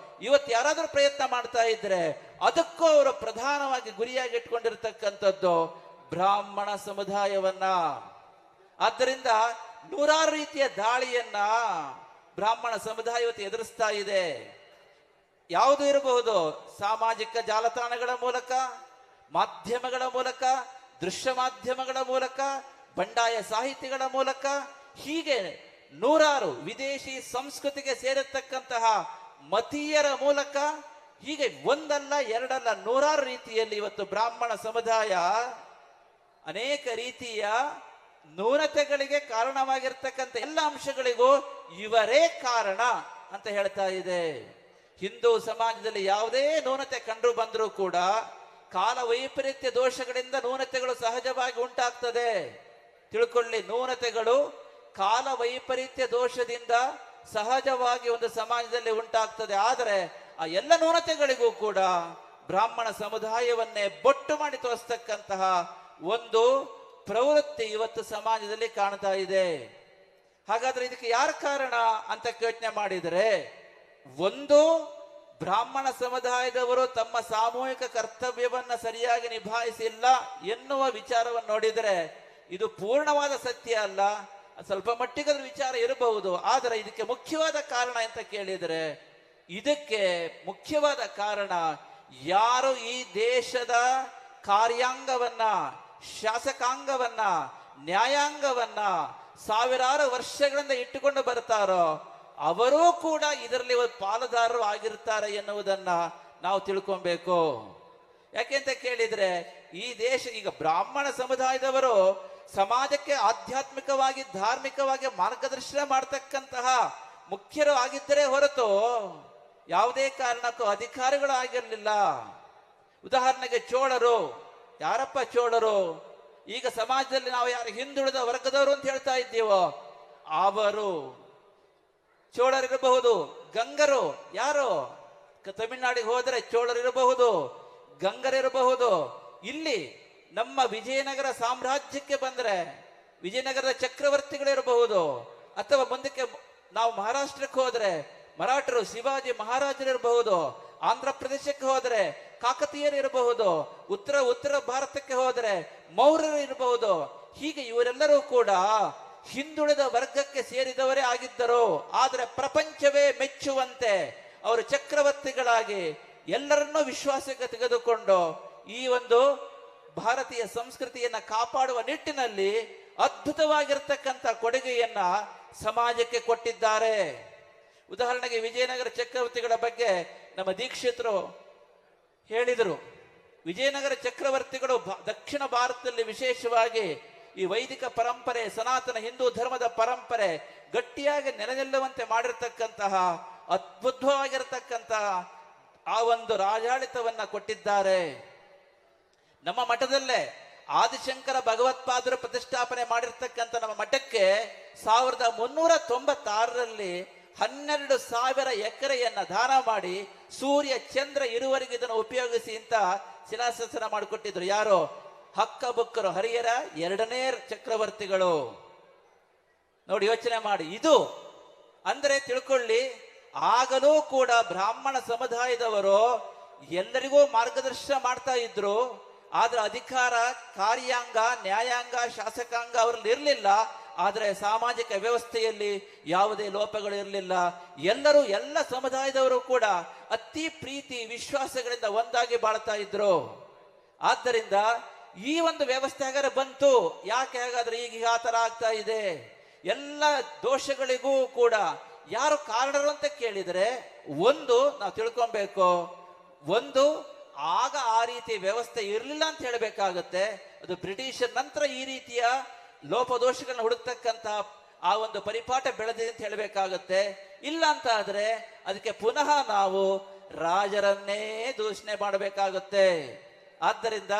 Speaker 1: ಇವತ್ತು ಯಾರಾದ್ರೂ ಪ್ರಯತ್ನ ಮಾಡ್ತಾ ಇದ್ರೆ ಅದಕ್ಕೂ ಅವರು ಪ್ರಧಾನವಾಗಿ ಗುರಿಯಾಗಿ ಇಟ್ಕೊಂಡಿರ್ತಕ್ಕಂಥದ್ದು ಬ್ರಾಹ್ಮಣ ಸಮುದಾಯವನ್ನ. ಆದ್ದರಿಂದ ನೂರಾರು ರೀತಿಯ ದಾಳಿಯನ್ನ ಬ್ರಾಹ್ಮಣ ಸಮುದಾಯ ಇವತ್ತು ಎದುರಿಸ್ತಾ ಇದೆ. ಯಾವುದು ಇರಬಹುದು, ಸಾಮಾಜಿಕ ಜಾಲತಾಣಗಳ ಮೂಲಕ, ಮಾಧ್ಯಮಗಳ ಮೂಲಕ, ದೃಶ್ಯ ಮಾಧ್ಯಮಗಳ ಮೂಲಕ, ಬಂಡಾಯ ಸಾಹಿತಿಗಳ ಮೂಲಕ, ಹೀಗೆ ನೂರಾರು ವಿದೇಶಿ ಸಂಸ್ಕೃತಿಗೆ ಸೇರಿರ್ತಕ್ಕಂತಹ ಮತೀಯರ ಮೂಲಕ, ಹೀಗೆ ಒಂದಲ್ಲ ಎರಡಲ್ಲ ನೂರಾರು ರೀತಿಯಲ್ಲಿ ಇವತ್ತು ಬ್ರಾಹ್ಮಣ ಸಮುದಾಯ ಅನೇಕ ರೀತಿಯ ನ್ಯೂನತೆಗಳಿಗೆ ಕಾರಣವಾಗಿರ್ತಕ್ಕಂಥ ಎಲ್ಲ ಅಂಶಗಳಿಗೂ ಇವರೇ ಕಾರಣ ಅಂತ ಹೇಳ್ತಾ ಇದೆ. ಹಿಂದೂ ಸಮಾಜದಲ್ಲಿ ಯಾವುದೇ ನ್ಯೂನತೆ ಕಂಡು ಬಂದರೂ ಕೂಡ ಕಾಲ ವೈಪರೀತ್ಯ ದೋಷಗಳಿಂದ ನ್ಯೂನತೆಗಳು ಸಹಜವಾಗಿ ಉಂಟಾಗ್ತದೆ. ತಿಳ್ಕೊಳ್ಳಿ, ನ್ಯೂನತೆಗಳು ಕಾಲ ವೈಪರೀತ್ಯ ದೋಷದಿಂದ ಸಹಜವಾಗಿ ಒಂದು ಸಮಾಜದಲ್ಲಿ ಉಂಟಾಗ್ತದೆ. ಆದರೆ ಆ ಎಲ್ಲ ನ್ಯೂನತೆಗಳಿಗೂ ಕೂಡ ಬ್ರಾಹ್ಮಣ ಸಮುದಾಯವನ್ನೇ ಬೊಟ್ಟು ಮಾಡಿ ತೋರಿಸ್ತಕ್ಕಂತಹ ಒಂದು ಪ್ರವೃತ್ತಿ ಇವತ್ತು ಸಮಾಜದಲ್ಲಿ ಕಾಣ್ತಾ ಇದೆ. ಹಾಗಾದ್ರೆ ಇದಕ್ಕೆ ಯಾರ ಕಾರಣ ಅಂತ ಯೋಚನೆ ಮಾಡಿದರೆ, ಒಂದು, ಬ್ರಾಹ್ಮಣ ಸಮುದಾಯದವರು ತಮ್ಮ ಸಾಮೂಹಿಕ ಕರ್ತವ್ಯವನ್ನ ಸರಿಯಾಗಿ ನಿಭಾಯಿಸಿಲ್ಲ ಎನ್ನುವ ವಿಚಾರವನ್ನು ನೋಡಿದರೆ ಇದು ಪೂರ್ಣವಾದ ಸತ್ಯ ಅಲ್ಲ, ಸ್ವಲ್ಪ ಮಟ್ಟಿಗದ ವಿಚಾರ ಇರಬಹುದು. ಆದರೆ ಇದಕ್ಕೆ ಮುಖ್ಯವಾದ ಕಾರಣ ಅಂತ ಕೇಳಿದರೆ, ಇದಕ್ಕೆ ಮುಖ್ಯವಾದ ಕಾರಣ ಯಾರು ಈ ದೇಶದ ಕಾರ್ಯಾಂಗವನ್ನ, ಶಾಸಕಾಂಗವನ್ನ, ನ್ಯಾಯಾಂಗವನ್ನ ಸಾವಿರಾರು ವರ್ಷಗಳಿಂದ ಇಟ್ಟುಕೊಂಡು ಬರ್ತಾರೋ ಅವರೂ ಕೂಡ ಇದರಲ್ಲಿ ಪಾಲುದಾರರು ಆಗಿರ್ತಾರೆ ಎನ್ನುವುದನ್ನ ನಾವು ತಿಳ್ಕೊಬೇಕು. ಯಾಕೆಂತ ಕೇಳಿದ್ರೆ, ಈ ದೇಶ ಈಗ ಬ್ರಾಹ್ಮಣ ಸಮುದಾಯದವರು ಸಮಾಜಕ್ಕೆ ಆಧ್ಯಾತ್ಮಿಕವಾಗಿ, ಧಾರ್ಮಿಕವಾಗಿ ಮಾರ್ಗದರ್ಶನ ಮಾಡತಕ್ಕಂತಹ ಮುಖ್ಯರು ಆಗಿದ್ದರೆ ಹೊರತು ಯಾವುದೇ ಕಾರಣಕ್ಕೂ ಅಧಿಕಾರಿಗಳು ಆಗಿರಲಿಲ್ಲ. ಉದಾಹರಣೆಗೆ ಚೋಳರು, ಯಾರಪ್ಪ ಚೋಳರು? ಈಗ ಸಮಾಜದಲ್ಲಿ ನಾವು ಯಾರು ಹಿಂದುಳಿದ ವರ್ಗದವರು ಅಂತ ಹೇಳ್ತಾ ಇದ್ದೀವೋ ಅವರು ಚೋಳರಿರಬಹುದು. ಗಂಗರು ಯಾರು? ತಮಿಳುನಾಡಿಗೆ ಹೋದರೆ ಚೋಳರಿರಬಹುದು, ಗಂಗರಿರಬಹುದು. ಇಲ್ಲಿ ನಮ್ಮ ವಿಜಯನಗರ ಸಾಮ್ರಾಜ್ಯಕ್ಕೆ ಬಂದ್ರೆ ವಿಜಯನಗರದ ಚಕ್ರವರ್ತಿಗಳಿರಬಹುದು, ಅಥವಾ ಮುಂದಕ್ಕೆ ನಾವು ಮಹಾರಾಷ್ಟ್ರಕ್ಕೆ ಹೋದ್ರೆ ಮರಾಠರು, ಶಿವಾಜಿ ಮಹಾರಾಜರಿರಬಹುದು. ಆಂಧ್ರ ಪ್ರದೇಶಕ್ಕೆ ಹೋದ್ರೆ ಕಾಕತೀಯರು ಇರಬಹುದು. ಉತ್ತರ ಭಾರತಕ್ಕೆ ಹೋದ್ರೆ ಮೌರ್ಯರು ಇರಬಹುದು. ಹೀಗೆ ಇವರೆಲ್ಲರೂ ಕೂಡ ಹಿಂದುಳಿದ ವರ್ಗಕ್ಕೆ ಸೇರಿದವರೇ ಆಗಿದ್ದರು. ಆದರೆ ಪ್ರಪಂಚವೇ ಮೆಚ್ಚುವಂತೆ ಅವರು ಚಕ್ರವರ್ತಿಗಳಾಗಿ ಎಲ್ಲರನ್ನೂ ವಿಶ್ವಾಸಕ್ಕೆ ತೆಗೆದುಕೊಂಡು ಈ ಒಂದು ಭಾರತೀಯ ಸಂಸ್ಕೃತಿಯನ್ನ ಕಾಪಾಡುವ ನಿಟ್ಟಿನಲ್ಲಿ ಅದ್ಭುತವಾಗಿರ್ತಕ್ಕಂಥ ಕೊಡುಗೆಯನ್ನ ಸಮಾಜಕ್ಕೆ ಕೊಟ್ಟಿದ್ದಾರೆ. ಉದಾಹರಣೆಗೆ ವಿಜಯನಗರ ಚಕ್ರವರ್ತಿಗಳ ಬಗ್ಗೆ ನಮ್ಮ ದೀಕ್ಷಿತರು ಹೇಳಿದರು. ವಿಜಯನಗರ ಚಕ್ರವರ್ತಿಗಳು ದಕ್ಷಿಣ ಭಾರತದಲ್ಲಿ ವಿಶೇಷವಾಗಿ ಈ ವೈದಿಕ ಪರಂಪರೆ, ಸನಾತನ ಹಿಂದೂ ಧರ್ಮದ ಪರಂಪರೆ ಗಟ್ಟಿಯಾಗಿ ನೆಲೆನಿಲ್ಲುವಂತೆ ಮಾಡಿರ್ತಕ್ಕಂತಹ ಅದ್ಭುತವಾಗಿರತಕ್ಕಂತಹ ಆ ಒಂದು ಆಡಳಿತವನ್ನ ಕೊಟ್ಟಿದ್ದಾರೆ. ನಮ್ಮ ಮಠದಲ್ಲೇ ಆದಿಶಂಕರ ಭಗವತ್ಪಾದರು ಪ್ರತಿಷ್ಠಾಪನೆ ಮಾಡಿರ್ತಕ್ಕಂಥ ನಮ್ಮ ಮಠಕ್ಕೆ 1396ರಲ್ಲಿ 12,000 ಎಕರೆಯನ್ನ ದಾನ ಮಾಡಿ ಸೂರ್ಯ ಚಂದ್ರ ಇರುವರೆಗೆ ಇದನ್ನು ಉಪಯೋಗಿಸಿ ಅಂತ ಶಿಲಾಶಾಸನ ಮಾಡಿಕೊಟ್ಟಿದ್ರು. ಯಾರು? ಹಕ್ಕಬುಕ್ಕರು, ಹರಿಹರ 2ನೇ ಚಕ್ರವರ್ತಿಗಳು. ನೋಡಿ, ಯೋಚನೆ ಮಾಡಿ. ಇದು ಅಂದ್ರೆ ತಿಳ್ಕೊಳ್ಳಿ, ಆಗಲೂ ಕೂಡ ಬ್ರಾಹ್ಮಣ ಸಮುದಾಯದವರು ಎಲ್ಲರಿಗೂ ಮಾರ್ಗದರ್ಶನ ಮಾಡ್ತಾ ಇದ್ರು. ಆದ್ರೆ ಅಧಿಕಾರ, ಕಾರ್ಯಾಂಗ, ನ್ಯಾಯಾಂಗ, ಶಾಸಕಾಂಗ ಅವರಲ್ಲಿ ಇರಲಿಲ್ಲ. ಆದರೆ ಸಾಮಾಜಿಕ ವ್ಯವಸ್ಥೆಯಲ್ಲಿ ಯಾವುದೇ ಲೋಪಗಳು ಇರಲಿಲ್ಲ. ಎಲ್ಲ ಸಮುದಾಯದವರು ಕೂಡ ಅತಿ ಪ್ರೀತಿ ವಿಶ್ವಾಸಗಳಿಂದ ಒಂದಾಗಿ ಬಾಳ್ತಾ ಇದ್ರು. ಆದ್ದರಿಂದ ಈ ಒಂದು ವ್ಯವಸ್ಥೆ ಹಾಗಾದ್ರೆ ಬಂತು. ಯಾಕೆ ಹಾಗಾದ್ರೆ ಈಗ ಆ ತರ ಆಗ್ತಾ ಇದೆ? ಎಲ್ಲ ದೋಷಗಳಿಗೂ ಕೂಡ ಯಾರು ಕಾರಣರು ಅಂತ ಕೇಳಿದರೆ, ಒಂದು ನಾವು ತಿಳ್ಕೊಬೇಕು, ಒಂದು ಆಗ ಆ ರೀತಿಯ ವ್ಯವಸ್ಥೆ ಇರಲಿಲ್ಲ ಅಂತ ಹೇಳಬೇಕಾಗತ್ತೆ. ಅದು ಬ್ರಿಟಿಷರ್ ನಂತರ ಈ ರೀತಿಯ ಲೋಪದೋಷಗಳನ್ನ ಹುಡುಕ್ತಕ್ಕಂತ ಆ ಒಂದು ಪರಿಪಾಠ ಬೆಳೆದಿದೆ ಅಂತ ಹೇಳಬೇಕಾಗತ್ತೆ. ಇಲ್ಲ ಅಂತ ಆದ್ರೆ ಅದಕ್ಕೆ ಪುನಃ ನಾವು ರಾಜರನ್ನೇ ದೂಷಣೆ ಮಾಡಬೇಕಾಗುತ್ತೆ. ಆದ್ದರಿಂದ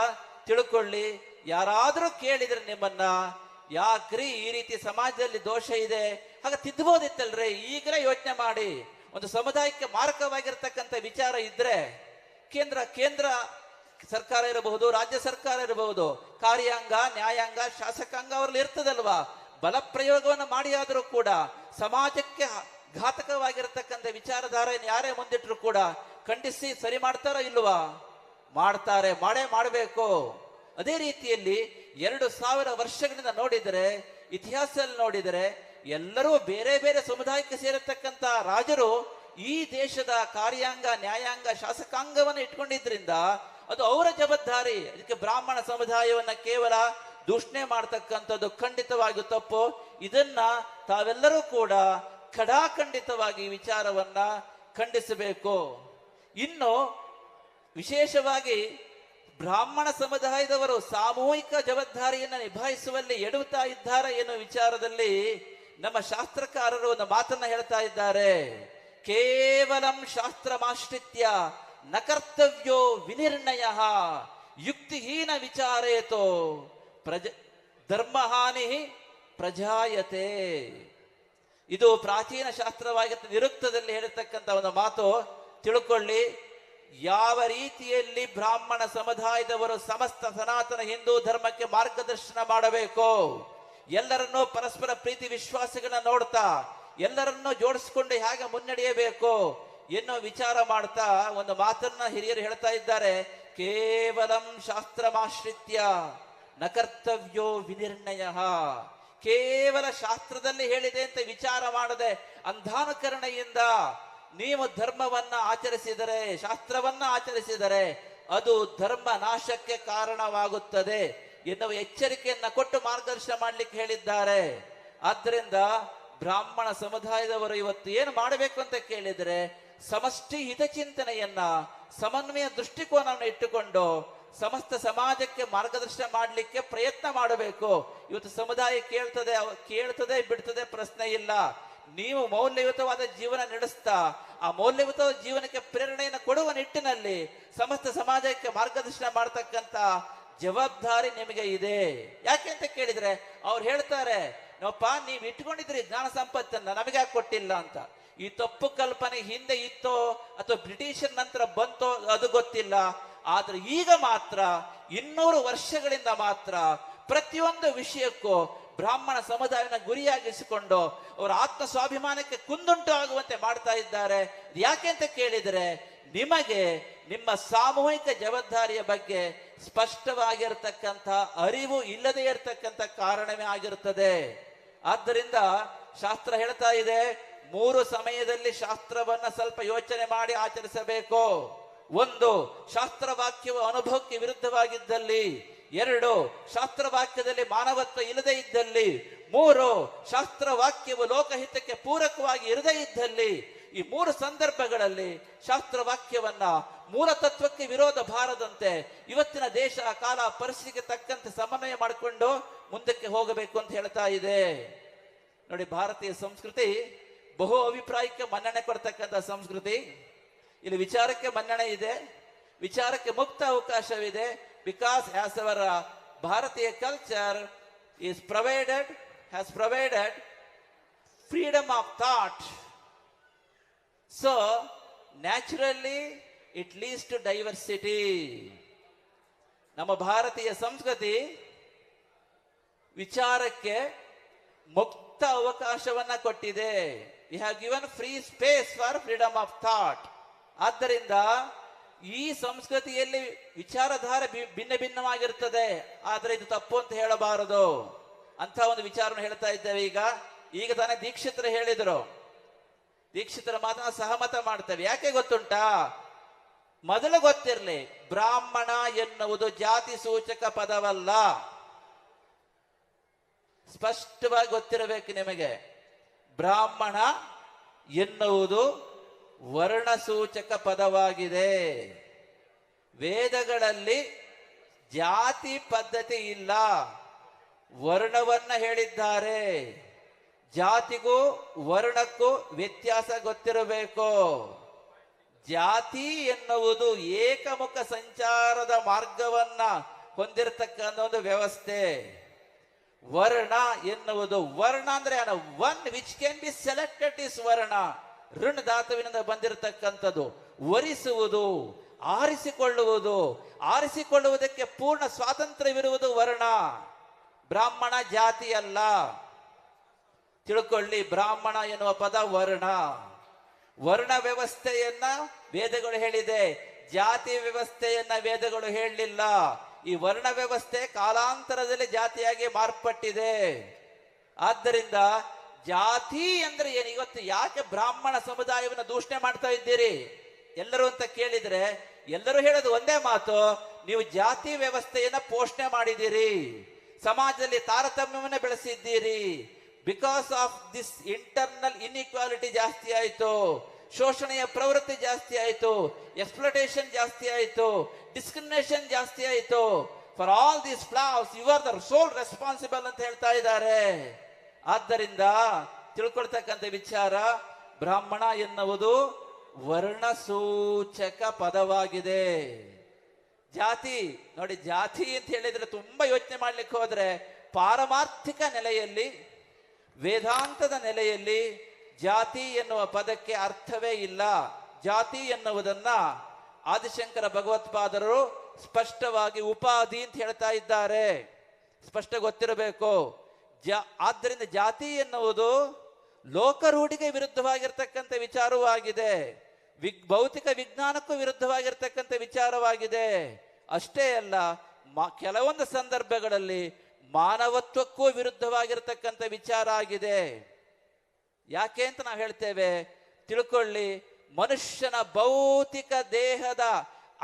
Speaker 1: ತಿಳ್ಕೊಳ್ಳಿ, ಯಾರಾದ್ರೂ ಕೇಳಿದ್ರೆ ನಿಮ್ಮನ್ನ, ಯಾಕ್ರಿ ಈ ರೀತಿ ಸಮಾಜದಲ್ಲಿ ದೋಷ ಇದೆ, ಹಾಗ ತಿದ್ದಬೋದಿತ್ತಲ್ರಿ, ಈಗಲೇ ಯೋಚನೆ ಮಾಡಿ. ಒಂದು ಸಮುದಾಯಕ್ಕೆ ಮಾರಕವಾಗಿರ್ತಕ್ಕಂಥ ವಿಚಾರ ಇದ್ರೆ ಕೇಂದ್ರ ಸರ್ಕಾರ ಇರಬಹುದು, ರಾಜ್ಯ ಸರ್ಕಾರ ಇರಬಹುದು, ಕಾರ್ಯಾಂಗ, ನ್ಯಾಯಾಂಗ, ಶಾಸಕಾಂಗ ಅವರಲ್ಲಿ ಇರ್ತದಲ್ವಾ. ಬಲ ಪ್ರಯೋಗವನ್ನು ಮಾಡಿ ಆದರೂ ಕೂಡ ಸಮಾಜಕ್ಕೆ ಘಾತಕವಾಗಿರತಕ್ಕಂಥ ವಿಚಾರಧಾರೆಯನ್ನು ಯಾರೇ ಮುಂದಿಟ್ರು ಕೂಡ ಖಂಡಿಸಿ ಸರಿ ಮಾಡ್ತಾರೋ ಇಲ್ವಾ? ಮಾಡ್ತಾರೆ, ಮಾಡಬೇಕು. ಅದೇ ರೀತಿಯಲ್ಲಿ 2000 ವರ್ಷಗಳಿಂದ ನೋಡಿದರೆ, ಇತಿಹಾಸದಲ್ಲಿ ನೋಡಿದರೆ, ಎಲ್ಲರೂ ಬೇರೆ ಬೇರೆ ಸಮುದಾಯಕ್ಕೆ ಸೇರತಕ್ಕಂತ ರಾಜರು ಈ ದೇಶದ ಕಾರ್ಯಾಂಗ, ನ್ಯಾಯಾಂಗ, ಶಾಸಕಾಂಗವನ್ನು ಇಟ್ಕೊಂಡಿದ್ರಿಂದ ಅದು ಅವರ ಜವಾಬ್ದಾರಿ. ಅದಕ್ಕೆ ಬ್ರಾಹ್ಮಣ ಸಮುದಾಯವನ್ನ ಕೇವಲ ದೂಷಣೆ ಮಾಡ್ತಕ್ಕಂಥದ್ದು ಖಂಡಿತವಾಗಿ ತಪ್ಪು. ಇದನ್ನ ತಾವೆಲ್ಲರೂ ಕೂಡ ಖಡಾಖಂಡಿತವಾಗಿ ವಿಚಾರವನ್ನ ಖಂಡಿಸಬೇಕು. ಇನ್ನು ವಿಶೇಷವಾಗಿ ಬ್ರಾಹ್ಮಣ ಸಮುದಾಯದವರು ಸಾಮೂಹಿಕ ಜವಾಬ್ದಾರಿಯನ್ನು ನಿಭಾಯಿಸುವಲ್ಲಿ ಎಡುತ್ತಾ ಇದ್ದಾರೆ ಎನ್ನುವ ವಿಚಾರದಲ್ಲಿ ನಮ್ಮ ಶಾಸ್ತ್ರಕಾರರು ಒಂದು ಮಾತನ್ನ ಹೇಳ್ತಾ ಇದ್ದಾರೆ. ಕೇವಲಂ ಶಾಸ್ತ್ರಮಾಶ್ರಿತ್ಯ ನ ಕರ್ತವ್ಯೋ ವಿನಿರ್ಣಯ ಯುಕ್ತಿಹೀನ ವಿಚಾರೇತೋ ಧರ್ಮಹಾನಿ ಪ್ರಜಾಯತೆ. ಇದು ಪ್ರಾಚೀನ ಶಾಸ್ತ್ರವಾಗಿ ನಿರುಕ್ತದಲ್ಲಿ ಹೇಳಿರ್ತಕ್ಕಂಥ ಒಂದು ಮಾತು. ತಿಳ್ಕೊಳ್ಳಿ, ಯಾವ ರೀತಿಯಲ್ಲಿ ಬ್ರಾಹ್ಮಣ ಸಮುದಾಯದವರು ಸಮಸ್ತ ಸನಾತನ ಹಿಂದೂ ಧರ್ಮಕ್ಕೆ ಮಾರ್ಗದರ್ಶನ ಮಾಡಬೇಕು, ಎಲ್ಲರನ್ನೂ ಪರಸ್ಪರ ಪ್ರೀತಿ ವಿಶ್ವಾಸಗಳನ್ನ ನೋಡ್ತಾ ಎಲ್ಲರನ್ನೂ ಜೋಡಿಸ್ಕೊಂಡು ಹೇಗೆ ಮುನ್ನಡೆಯಬೇಕು ಎನ್ನುವ ವಿಚಾರ ಮಾಡ್ತಾ ಒಂದು ಮಾತನ್ನ ಹಿರಿಯರು ಹೇಳ್ತಾ ಇದ್ದಾರೆ. ಕೇವಲಂ ಶಾಸ್ತ್ರಮಾಶ್ರಿತ್ಯ ನ ಕರ್ತವ್ಯೋ ವಿನಿರ್ಣಯ. ಕೇವಲ ಶಾಸ್ತ್ರದಲ್ಲಿ ಹೇಳಿದೆ ಅಂತ ವಿಚಾರ ಮಾಡದೆ ಅಂಧಾನುಕರಣೆಯಿಂದ ನೀವು ಧರ್ಮವನ್ನ ಆಚರಿಸಿದರೆ, ಶಾಸ್ತ್ರವನ್ನ ಆಚರಿಸಿದರೆ ಅದು ಧರ್ಮ ನಾಶಕ್ಕೆ ಕಾರಣವಾಗುತ್ತದೆ ಎನ್ನುವ ಎಚ್ಚರಿಕೆಯನ್ನ ಕೊಟ್ಟು ಮಾರ್ಗದರ್ಶನ ಮಾಡ್ಲಿಕ್ಕೆ ಹೇಳಿದ್ದಾರೆ. ಆದ್ದರಿಂದ ಬ್ರಾಹ್ಮಣ ಸಮುದಾಯದವರು ಇವತ್ತು ಏನು ಮಾಡಬೇಕು ಅಂತ ಕೇಳಿದರೆ, ಸಮಷ್ಟಿ ಹಿತಚಿಂತನೆಯನ್ನ, ಸಮನ್ವಯ ದೃಷ್ಟಿಕೋನವನ್ನು ಇಟ್ಟುಕೊಂಡು ಸಮಸ್ತ ಸಮಾಜಕ್ಕೆ ಮಾರ್ಗದರ್ಶನ ಮಾಡಲಿಕ್ಕೆ ಪ್ರಯತ್ನ ಮಾಡಬೇಕು. ಇವತ್ತು ಸಮುದಾಯ ಕೇಳ್ತದೆ ಬಿಡ್ತದೆ ಪ್ರಶ್ನೆ ಇಲ್ಲ. ನೀವು ಮೌಲ್ಯಯುತವಾದ ಜೀವನ ನಡೆಸ್ತಾ ಆ ಮೌಲ್ಯಯುತ ಜೀವನಕ್ಕೆ ಪ್ರೇರಣೆಯನ್ನು ಕೊಡುವ ನಿಟ್ಟಿನಲ್ಲಿ ಸಮಸ್ತ ಸಮಾಜಕ್ಕೆ ಮಾರ್ಗದರ್ಶನ ಮಾಡತಕ್ಕಂತ ಜವಾಬ್ದಾರಿ ನಿಮಗೆ ಇದೆ. ಯಾಕೆ ಅಂತ ಕೇಳಿದ್ರೆ ಅವ್ರು ಹೇಳ್ತಾರೆ, ನೋಪ್ಪ ನೀವು ಇಟ್ಕೊಂಡಿದ್ರಿ ಜ್ಞಾನ ಸಂಪತ್ತನ್ನ, ನಮಗೆ ಯಾಕೆ ಕೊಟ್ಟಿಲ್ಲ ಅಂತ. ಈ ತಪ್ಪು ಕಲ್ಪನೆ ಹಿಂದೆ ಇತ್ತೋ ಅಥವಾ ಬ್ರಿಟಿಷರ್ ನಂತರ ಬಂತೋ ಅದು ಗೊತ್ತಿಲ್ಲ. ಆದ್ರೆ ಈಗ ಮಾತ್ರ 200 ವರ್ಷಗಳಿಂದ ಮಾತ್ರ ಪ್ರತಿಯೊಂದು ವಿಷಯಕ್ಕೂ ಬ್ರಾಹ್ಮಣ ಸಮುದಾಯನ ಗುರಿಯಾಗಿಸಿಕೊಂಡು ಅವರ ಆತ್ಮ ಸ್ವಾಭಿಮಾನಕ್ಕೆ ಕುಂದುಂಟು ಆಗುವಂತೆ ಮಾಡ್ತಾ ಇದ್ದಾರೆ. ಯಾಕೆ ಅಂತ ಕೇಳಿದರೆ, ನಿಮಗೆ ನಿಮ್ಮ ಸಾಮೂಹಿಕ ಜವಾಬ್ದಾರಿಯ ಬಗ್ಗೆ ಸ್ಪಷ್ಟವಾಗಿರತಕ್ಕಂಥ ಅರಿವು ಇಲ್ಲದೆ ಇರತಕ್ಕಂಥ ಕಾರಣವೇ ಆಗಿರುತ್ತದೆ. ಆದ್ದರಿಂದ ಶಾಸ್ತ್ರ ಹೇಳ್ತಾ ಇದೆ, 3 ಸಮಯದಲ್ಲಿ ಶಾಸ್ತ್ರವನ್ನ ಸ್ವಲ್ಪ ಯೋಚನೆ ಮಾಡಿ ಆಚರಿಸಬೇಕು. 1, ಶಾಸ್ತ್ರವಾಕ್ಯವು ಅನುಭವಕ್ಕೆ ವಿರುದ್ಧವಾಗಿದ್ದಲ್ಲಿ. 2, ಶಾಸ್ತ್ರವಾಕ್ಯದಲ್ಲಿ ಮಾನವತ್ವ ಇಲ್ಲದೆ ಇದ್ದಲ್ಲಿ. 3, ಶಾಸ್ತ್ರವಾಕ್ಯವು ಲೋಕಹಿತಕ್ಕೆ ಪೂರಕವಾಗಿ ಇರದೇ ಇದ್ದಲ್ಲಿ. ಈ 3 ಸಂದರ್ಭಗಳಲ್ಲಿ ಶಾಸ್ತ್ರವಾಕ್ಯವನ್ನ ಮೂಲ ತತ್ವಕ್ಕೆ ವಿರೋಧ ಬಾರದಂತೆ ಇವತ್ತಿನ ದೇಶ ಕಾಲ ಪರಿಸ್ಥಿತಿಗೆ ತಕ್ಕಂತೆ ಸಮನ್ವಯ ಮಾಡಿಕೊಂಡು ಮುಂದಕ್ಕೆ ಹೋಗಬೇಕು ಅಂತ ಹೇಳ್ತಾ ಇದೆ. ನೋಡಿ, ಭಾರತೀಯ ಸಂಸ್ಕೃತಿ ಬಹು ಅಭಿಪ್ರಾಯಕ್ಕೆ ಮನ್ನಣೆ ಕೊಡ್ತಕ್ಕಂಥ ಸಂಸ್ಕೃತಿ. ಇಲ್ಲಿ ವಿಚಾರಕ್ಕೆ ಮನ್ನಣೆ ಇದೆ, ವಿಚಾರಕ್ಕೆ ಮುಕ್ತ ಅವಕಾಶವಿದೆ. ಬಿಕಾಸ್ ಆಸ್ ಅವರ್ ಭಾರತೀಯ culture has provided freedom of thought, so naturally it leads to diversity. ನಮ್ಮ ಭಾರತೀಯ ಸಂಸ್ಕೃತಿ ವಿಚಾರಕ್ಕೆ ಮುಕ್ತ ಅವಕಾಶವನ್ನ ಕೊಟ್ಟಿದೆ. We have given free space for freedom of thought. ಆದ್ದರಿಂದ ಈ ಸಂಸ್ಕೃತಿಯಲ್ಲಿ ವಿಚಾರಧಾರೆ ಭಿನ್ನ ಭಿನ್ನವಾಗಿರ್ತದೆ, ಆದ್ರೆ ಇದು ತಪ್ಪು ಅಂತ ಹೇಳಬಾರದು ಅಂತ ಒಂದು ವಿಚಾರವನ್ನು ಹೇಳ್ತಾ ಇದ್ದೇವೆ. ಈಗ ತಾನೇ ದೀಕ್ಷಿತರು ಹೇಳಿದ್ರು, ದೀಕ್ಷಿತರ ಮಾತನ್ನ ಸಹಮತ ಮಾಡ್ತೇವೆ. ಯಾಕೆ ಗೊತ್ತುಂಟಾ? ಮೊದಲು ಗೊತ್ತಿರಲಿ, ಬ್ರಾಹ್ಮಣ ಎನ್ನುವುದು ಜಾತಿ ಸೂಚಕ ಪದವಲ್ಲ. ಸ್ಪಷ್ಟವಾಗಿ ಗೊತ್ತಿರಬೇಕು ನಿಮಗೆ. ಬ್ರಾಹ್ಮಣ ಎನ್ನುವುದು ವರ್ಣಸೂಚಕ ಪದವಾಗಿದೆ. ವೇದಗಳಲ್ಲಿ ಜಾತಿ ಪದ್ಧತಿ ಇಲ್ಲ, ವರ್ಣವನ್ನ ಹೇಳಿದ್ದಾರೆ. ಜಾತಿಗೂ ವರ್ಣಕ್ಕೂ ವ್ಯತ್ಯಾಸ ಗೊತ್ತಿರಬೇಕು. ಜಾತಿ ಎನ್ನುವುದು ಏಕಮುಖ ಸಂಚಾರದ ಮಾರ್ಗವನ್ನ ಹೊಂದಿರತಕ್ಕಂಥ ಒಂದು ವ್ಯವಸ್ಥೆ. ವರ್ಣ ಎನ್ನುವುದು, ವರ್ಣ ಅಂದ್ರೆ one which can be selected is ವರ್ಣ. ಋಣ ಧಾತುವಿನಿಂದ ಬಂದಿರತಕ್ಕಂಥದ್ದು. ವರಿಸುವುದು, ಆರಿಸಿಕೊಳ್ಳುವುದು, ಆರಿಸಿಕೊಳ್ಳುವುದಕ್ಕೆ ಪೂರ್ಣ ಸ್ವಾತಂತ್ರ್ಯವಿರುವುದು ವರ್ಣ. ಬ್ರಾಹ್ಮಣ ಜಾತಿ ಅಲ್ಲ. ತಿಳ್ಕೊಳ್ಳಿ, ಬ್ರಾಹ್ಮಣ ಎನ್ನುವ ಪದ ವರ್ಣ. ವರ್ಣ ವ್ಯವಸ್ಥೆಯನ್ನ ವೇದಗಳು ಹೇಳಿದೆ, ಜಾತಿ ವ್ಯವಸ್ಥೆಯನ್ನ ವೇದಗಳು ಹೇಳಲಿಲ್ಲ. ಈ ವರ್ಣ ವ್ಯವಸ್ಥೆ ಕಾಲಾಂತರದಲ್ಲಿ ಜಾತಿಯಾಗಿ ಮಾರ್ಪಟ್ಟಿದೆ. ಆದ್ದರಿಂದ ಜಾತಿ ಅಂದ್ರೆ ಏನು? ಇವತ್ತು ಯಾಕೆ ಬ್ರಾಹ್ಮಣ ಸಮುದಾಯವನ್ನು ದೂಷಣೆ ಮಾಡ್ತಾ ಇದ್ದೀರಿ ಎಲ್ಲರೂ ಅಂತ ಕೇಳಿದ್ರೆ, ಎಲ್ಲರೂ ಹೇಳೋದು ಒಂದೇ ಮಾತು, ನೀವು ಜಾತಿ ವ್ಯವಸ್ಥೆಯನ್ನ ಪೋಷಣೆ ಮಾಡಿದ್ದೀರಿ, ಸಮಾಜದಲ್ಲಿ ತಾರತಮ್ಯವನ್ನು ಬೆಳೆಸಿದ್ದೀರಿ. Because of this internal inequality ಜಾಸ್ತಿ ಆಯಿತು, ಶೋಷಣೆಯ ಪ್ರವೃತ್ತಿ ಜಾಸ್ತಿ ಆಯಿತು, ಎಕ್ಸ್ಪ್ಲೋಟೇಷನ್ ಜಾಸ್ತಿ ಆಯಿತು, ಡಿಸ್ಕ್ರಿಮಿನೇಷನ್ ಜಾಸ್ತಿ ಆಯಿತು. For all these flaws you are the sole responsible ಅಂತ ಹೇಳ್ತಾ ಇದ್ದಾರೆ. ಆದ್ದರಿಂದ ತಿಳ್ಕೊಳ್ತಕ್ಕಂಥ ವಿಚಾರ, ಬ್ರಾಹ್ಮಣ ಎನ್ನುವುದು ವರ್ಣಸೂಚಕ ಪದವಾಗಿದೆ. ಜಾತಿ ನೋಡಿ, ಜಾತಿ ಅಂತ ಹೇಳಿದ್ರೆ ತುಂಬಾ ಯೋಚನೆ ಮಾಡ್ಲಿಕ್ಕೆ ಹೋದ್ರೆ ಪಾರಮಾರ್ಥಿಕ ನೆಲೆಯಲ್ಲಿ, ವೇದಾಂತದ ನೆಲೆಯಲ್ಲಿ ಜಾತಿ ಎನ್ನುವ ಪದಕ್ಕೆ ಅರ್ಥವೇ ಇಲ್ಲ. ಜಾತಿ ಎನ್ನುವುದನ್ನ ಆದಿಶಂಕರ ಭಗವತ್ಪಾದರು ಸ್ಪಷ್ಟವಾಗಿ ಉಪಾಧಿ ಅಂತ ಹೇಳ್ತಾ ಇದ್ದಾರೆ. ಸ್ಪಷ್ಟ ಗೊತ್ತಿರಬೇಕು. ಆದ್ದರಿಂದ ಜಾತಿ ಎನ್ನುವುದು ಲೋಕರೂಢಿಗೆ ವಿರುದ್ಧವಾಗಿರ್ತಕ್ಕಂಥ ವಿಚಾರವಾಗಿದೆ, ಭೌತಿಕ ವಿಜ್ಞಾನಕ್ಕೂ ವಿರುದ್ಧವಾಗಿರ್ತಕ್ಕಂಥ ವಿಚಾರವಾಗಿದೆ. ಅಷ್ಟೇ ಅಲ್ಲ, ಕೆಲವೊಂದು ಸಂದರ್ಭಗಳಲ್ಲಿ ಮಾನವತ್ವಕ್ಕೂ ವಿರುದ್ಧವಾಗಿರ್ತಕ್ಕಂಥ ವಿಚಾರ ಆಗಿದೆ. ಯಾಕೆ ಅಂತ ನಾವು ಹೇಳ್ತೇವೆ, ತಿಳ್ಕೊಳ್ಳಿ. ಮನುಷ್ಯನ ಭೌತಿಕ ದೇಹದ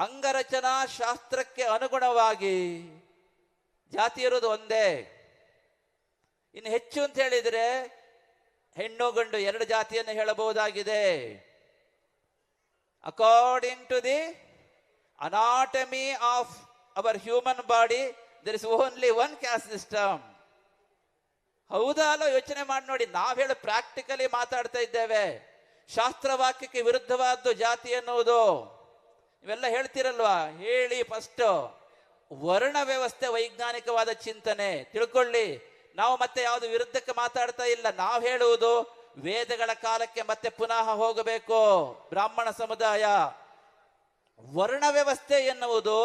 Speaker 1: ಅಂಗರಚನಾ ಶಾಸ್ತ್ರಕ್ಕೆ ಅನುಗುಣವಾಗಿ ಜಾತಿ ಇರೋದು ಒಂದೇ. ಇನ್ನು ಹೆಚ್ಚು ಅಂತ ಹೇಳಿದ್ರೆ ಹೆಣ್ಣು ಗಂಡು ಎರಡು ಜಾತಿಯನ್ನು ಹೇಳಬಹುದಾಗಿದೆ. According to the anatomy of our human body there is only one caste system. ಹೌದಾ ಅಲ್ಲೋ ಯೋಚನೆ ಮಾಡಿ ನೋಡಿ. ನಾವು ಹೇಳು ಪ್ರಾಕ್ಟಿಕಲಿ ಮಾತಾಡ್ತಾ ಇದ್ದೇವೆ. ಶಾಸ್ತ್ರವಾಕ್ಯಕ್ಕೆ ವಿರುದ್ಧವಾದ್ದು ಜಾತಿ ಎನ್ನುವುದು. ಇವೆಲ್ಲ ಹೇಳ್ತಿರಲ್ವಾ? ಹೇಳಿ ಫಸ್ಟ್. ವರ್ಣ ವ್ಯವಸ್ಥೆ ವೈಜ್ಞಾನಿಕವಾದ ಚಿಂತನೆ. ತಿಳ್ಕೊಳ್ಳಿ, ನಾವು ಮತ್ತೆ ಯಾವುದು ವಿರುದ್ಧಕ್ಕೆ ಮಾತಾಡ್ತಾ ಇಲ್ಲ. ನಾವು ಹೇಳುವುದು ವೇದಗಳ ಕಾಲಕ್ಕೆ ಮತ್ತೆ ಪುನಃ ಹೋಗಬೇಕು. ಬ್ರಾಹ್ಮಣ ಸಮುದಾಯ ವರ್ಣ ವ್ಯವಸ್ಥೆ ಎನ್ನುವುದು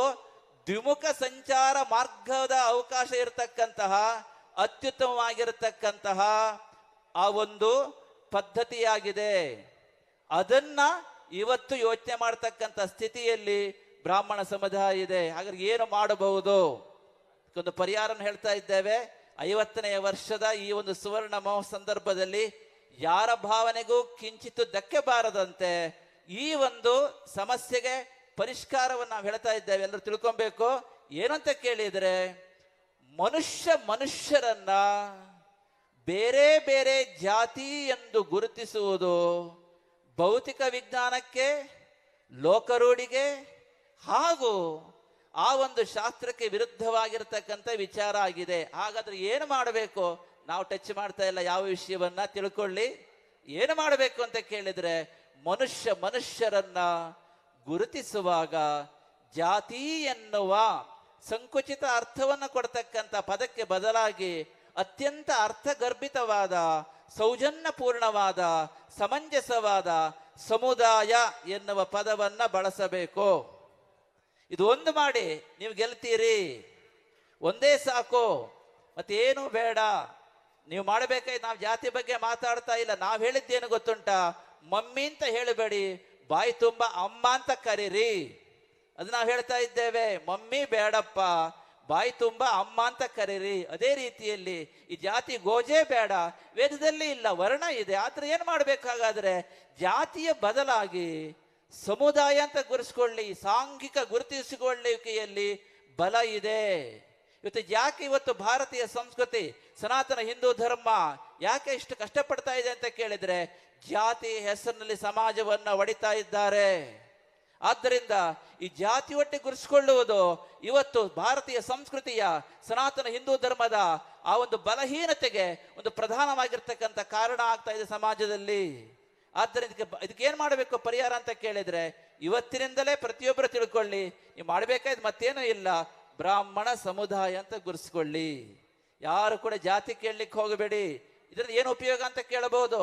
Speaker 1: ದ್ವಿಮುಖ ಸಂಚಾರ ಮಾರ್ಗದ ಅವಕಾಶ ಇರತಕ್ಕಂತಹ ಅತ್ಯುತ್ತಮವಾಗಿರತಕ್ಕಂತಹ ಆ ಒಂದು ಪದ್ಧತಿಯಾಗಿದೆ. ಅದನ್ನ ಇವತ್ತು ಯೋಚನೆ ಮಾಡತಕ್ಕಂಥ ಸ್ಥಿತಿಯಲ್ಲಿ ಬ್ರಾಹ್ಮಣ ಸಮುದಾಯ ಇದೆ. ಹಾಗಾದ್ರೆ ಏನು ಮಾಡಬಹುದು? ಒಂದು ಪರಿಹಾರನ ಹೇಳ್ತಾ ಇದ್ದೇವೆ. 50ನೇ ವರ್ಷದ ಈ ಒಂದು ಸುವರ್ಣ ಮಹೋತ್ಸವ ಸಂದರ್ಭದಲ್ಲಿ ಯಾರ ಭಾವನೆಗೂ ಕಿಂಚಿತ್ತು ಧಕ್ಕೆ ಬಾರದಂತೆ ಈ ಒಂದು ಸಮಸ್ಯೆಗೆ ಪರಿಷ್ಕಾರವನ್ನು ನಾವು ಹೇಳ್ತಾ ಇದ್ದೇವೆ. ಎಲ್ಲರೂ ತಿಳ್ಕೊಬೇಕು. ಏನಂತ ಕೇಳಿದ್ರೆ, ಮನುಷ್ಯರನ್ನ ಬೇರೆ ಬೇರೆ ಜಾತಿ ಎಂದು ಗುರುತಿಸುವುದು ಭೌತಿಕ ವಿಜ್ಞಾನಕ್ಕೆ, ಲೋಕರೂಢಿಗೆ ಹಾಗೂ ಆ ಒಂದು ಶಾಸ್ತ್ರಕ್ಕೆ ವಿರುದ್ಧವಾಗಿರ್ತಕ್ಕಂಥ ವಿಚಾರ ಆಗಿದೆ. ಹಾಗಾದ್ರೆ ಏನು ಮಾಡಬೇಕು? ನಾವು ಟಚ್ ಮಾಡ್ತಾ ಇಲ್ಲ ಯಾವ ವಿಷಯವನ್ನ. ತಿಳ್ಕೊಳ್ಳಿ, ಏನು ಮಾಡಬೇಕು ಅಂತ ಕೇಳಿದ್ರೆ, ಮನುಷ್ಯರನ್ನ ಗುರುತಿಸುವಾಗ ಜಾತಿ ಎನ್ನುವ ಸಂಕುಚಿತ ಅರ್ಥವನ್ನು ಕೊಡ್ತಕ್ಕಂಥ ಪದಕ್ಕೆ ಬದಲಾಗಿ ಅತ್ಯಂತ ಅರ್ಥಗರ್ಭಿತವಾದ, ಸೌಜನ್ಯಪೂರ್ಣವಾದ, ಸಮಂಜಸವಾದ ಸಮುದಾಯ ಎನ್ನುವ ಪದವನ್ನ ಬಳಸಬೇಕು. ಇದು ಒಂದು ಮಾಡಿ ನೀವು ಗೆಲ್ತೀರಿ. ಒಂದೇ ಸಾಕು, ಮತ್ತೇನು ಬೇಡ. ನೀವು ಮಾಡಬೇಕಾಯ್ತು. ನಾವು ಜಾತಿ ಬಗ್ಗೆ ಮಾತಾಡ್ತಾ ಇಲ್ಲ. ನಾವು ಹೇಳಿದ್ದೇನು ಗೊತ್ತುಂಟಾ? ಮಮ್ಮಿ ಅಂತ ಹೇಳಬೇಡಿ, ಬಾಯಿ ತುಂಬಾ ಅಮ್ಮ ಅಂತ ಕರೀರಿ. ಅದು ನಾವು ಹೇಳ್ತಾ ಇದ್ದೇವೆ. ಮಮ್ಮಿ ಬೇಡಪ್ಪ, ಬಾಯಿ ತುಂಬಾ ಅಮ್ಮ ಅಂತ ಕರೀರಿ. ಅದೇ ರೀತಿಯಲ್ಲಿ ಈ ಜಾತಿ ಗೋಜೆ ಬೇಡ, ವೇದದಲ್ಲಿ ಇಲ್ಲ, ವರ್ಣ ಇದೆ. ಆದ್ರೆ ಏನ್ ಮಾಡ್ಬೇಕಾಗಾದ್ರೆ ಜಾತಿಯ ಬದಲಾಗಿ ಸಮುದಾಯ ಅಂತ ಗುರುಸ್ಕೊಳ್ಳಿ. ಸಾಂಘಿಕ ಗುರುತಿಸಿಕೊಳ್ಳುವಿಕೆಯಲ್ಲಿ ಬಲ ಇದೆ. ಇವತ್ತು ಭಾರತೀಯ ಸಂಸ್ಕೃತಿ, ಸನಾತನ ಹಿಂದೂ ಧರ್ಮ ಯಾಕೆ ಇಷ್ಟು ಕಷ್ಟಪಡ್ತಾ ಇದೆ ಅಂತ ಕೇಳಿದ್ರೆ, ಜಾತಿ ಹೆಸರಿನಲ್ಲಿ ಸಮಾಜವನ್ನ ಒಡಿತಾ ಇದ್ದಾರೆ. ಆದ್ದರಿಂದ ಈ ಜಾತಿ ಒಟ್ಟಿಗೆ ಗುರುಸ್ಕೊಳ್ಳುವುದು ಇವತ್ತು ಭಾರತೀಯ ಸಂಸ್ಕೃತಿಯ, ಸನಾತನ ಹಿಂದೂ ಧರ್ಮದ ಆ ಒಂದು ಬಲಹೀನತೆಗೆ ಒಂದು ಪ್ರಧಾನವಾಗಿರ್ತಕ್ಕಂಥ ಕಾರಣ ಆಗ್ತಾ ಇದೆ ಸಮಾಜದಲ್ಲಿ. ಆದ್ದರಿಂದ ಇದಕ್ಕೆ ಏನ್ ಮಾಡಬೇಕು ಪರಿಹಾರ ಅಂತ ಕೇಳಿದ್ರೆ, ಇವತ್ತಿನಿಂದಲೇ ಪ್ರತಿಯೊಬ್ಬರು ತಿಳ್ಕೊಳ್ಳಿ. ನೀವು ಮಾಡಬೇಕಾಯ್ತು ಮತ್ತೇನೂ ಇಲ್ಲ, ಬ್ರಾಹ್ಮಣ ಸಮುದಾಯ ಅಂತ ಗುರುಸ್ಕೊಳ್ಳಿ. ಯಾರು ಕೂಡ ಜಾತಿ ಕೇಳಲಿಕ್ಕೆ ಹೋಗಬೇಡಿ. ಇದರಿಂದ ಏನು ಉಪಯೋಗ ಅಂತ ಕೇಳಬಹುದು.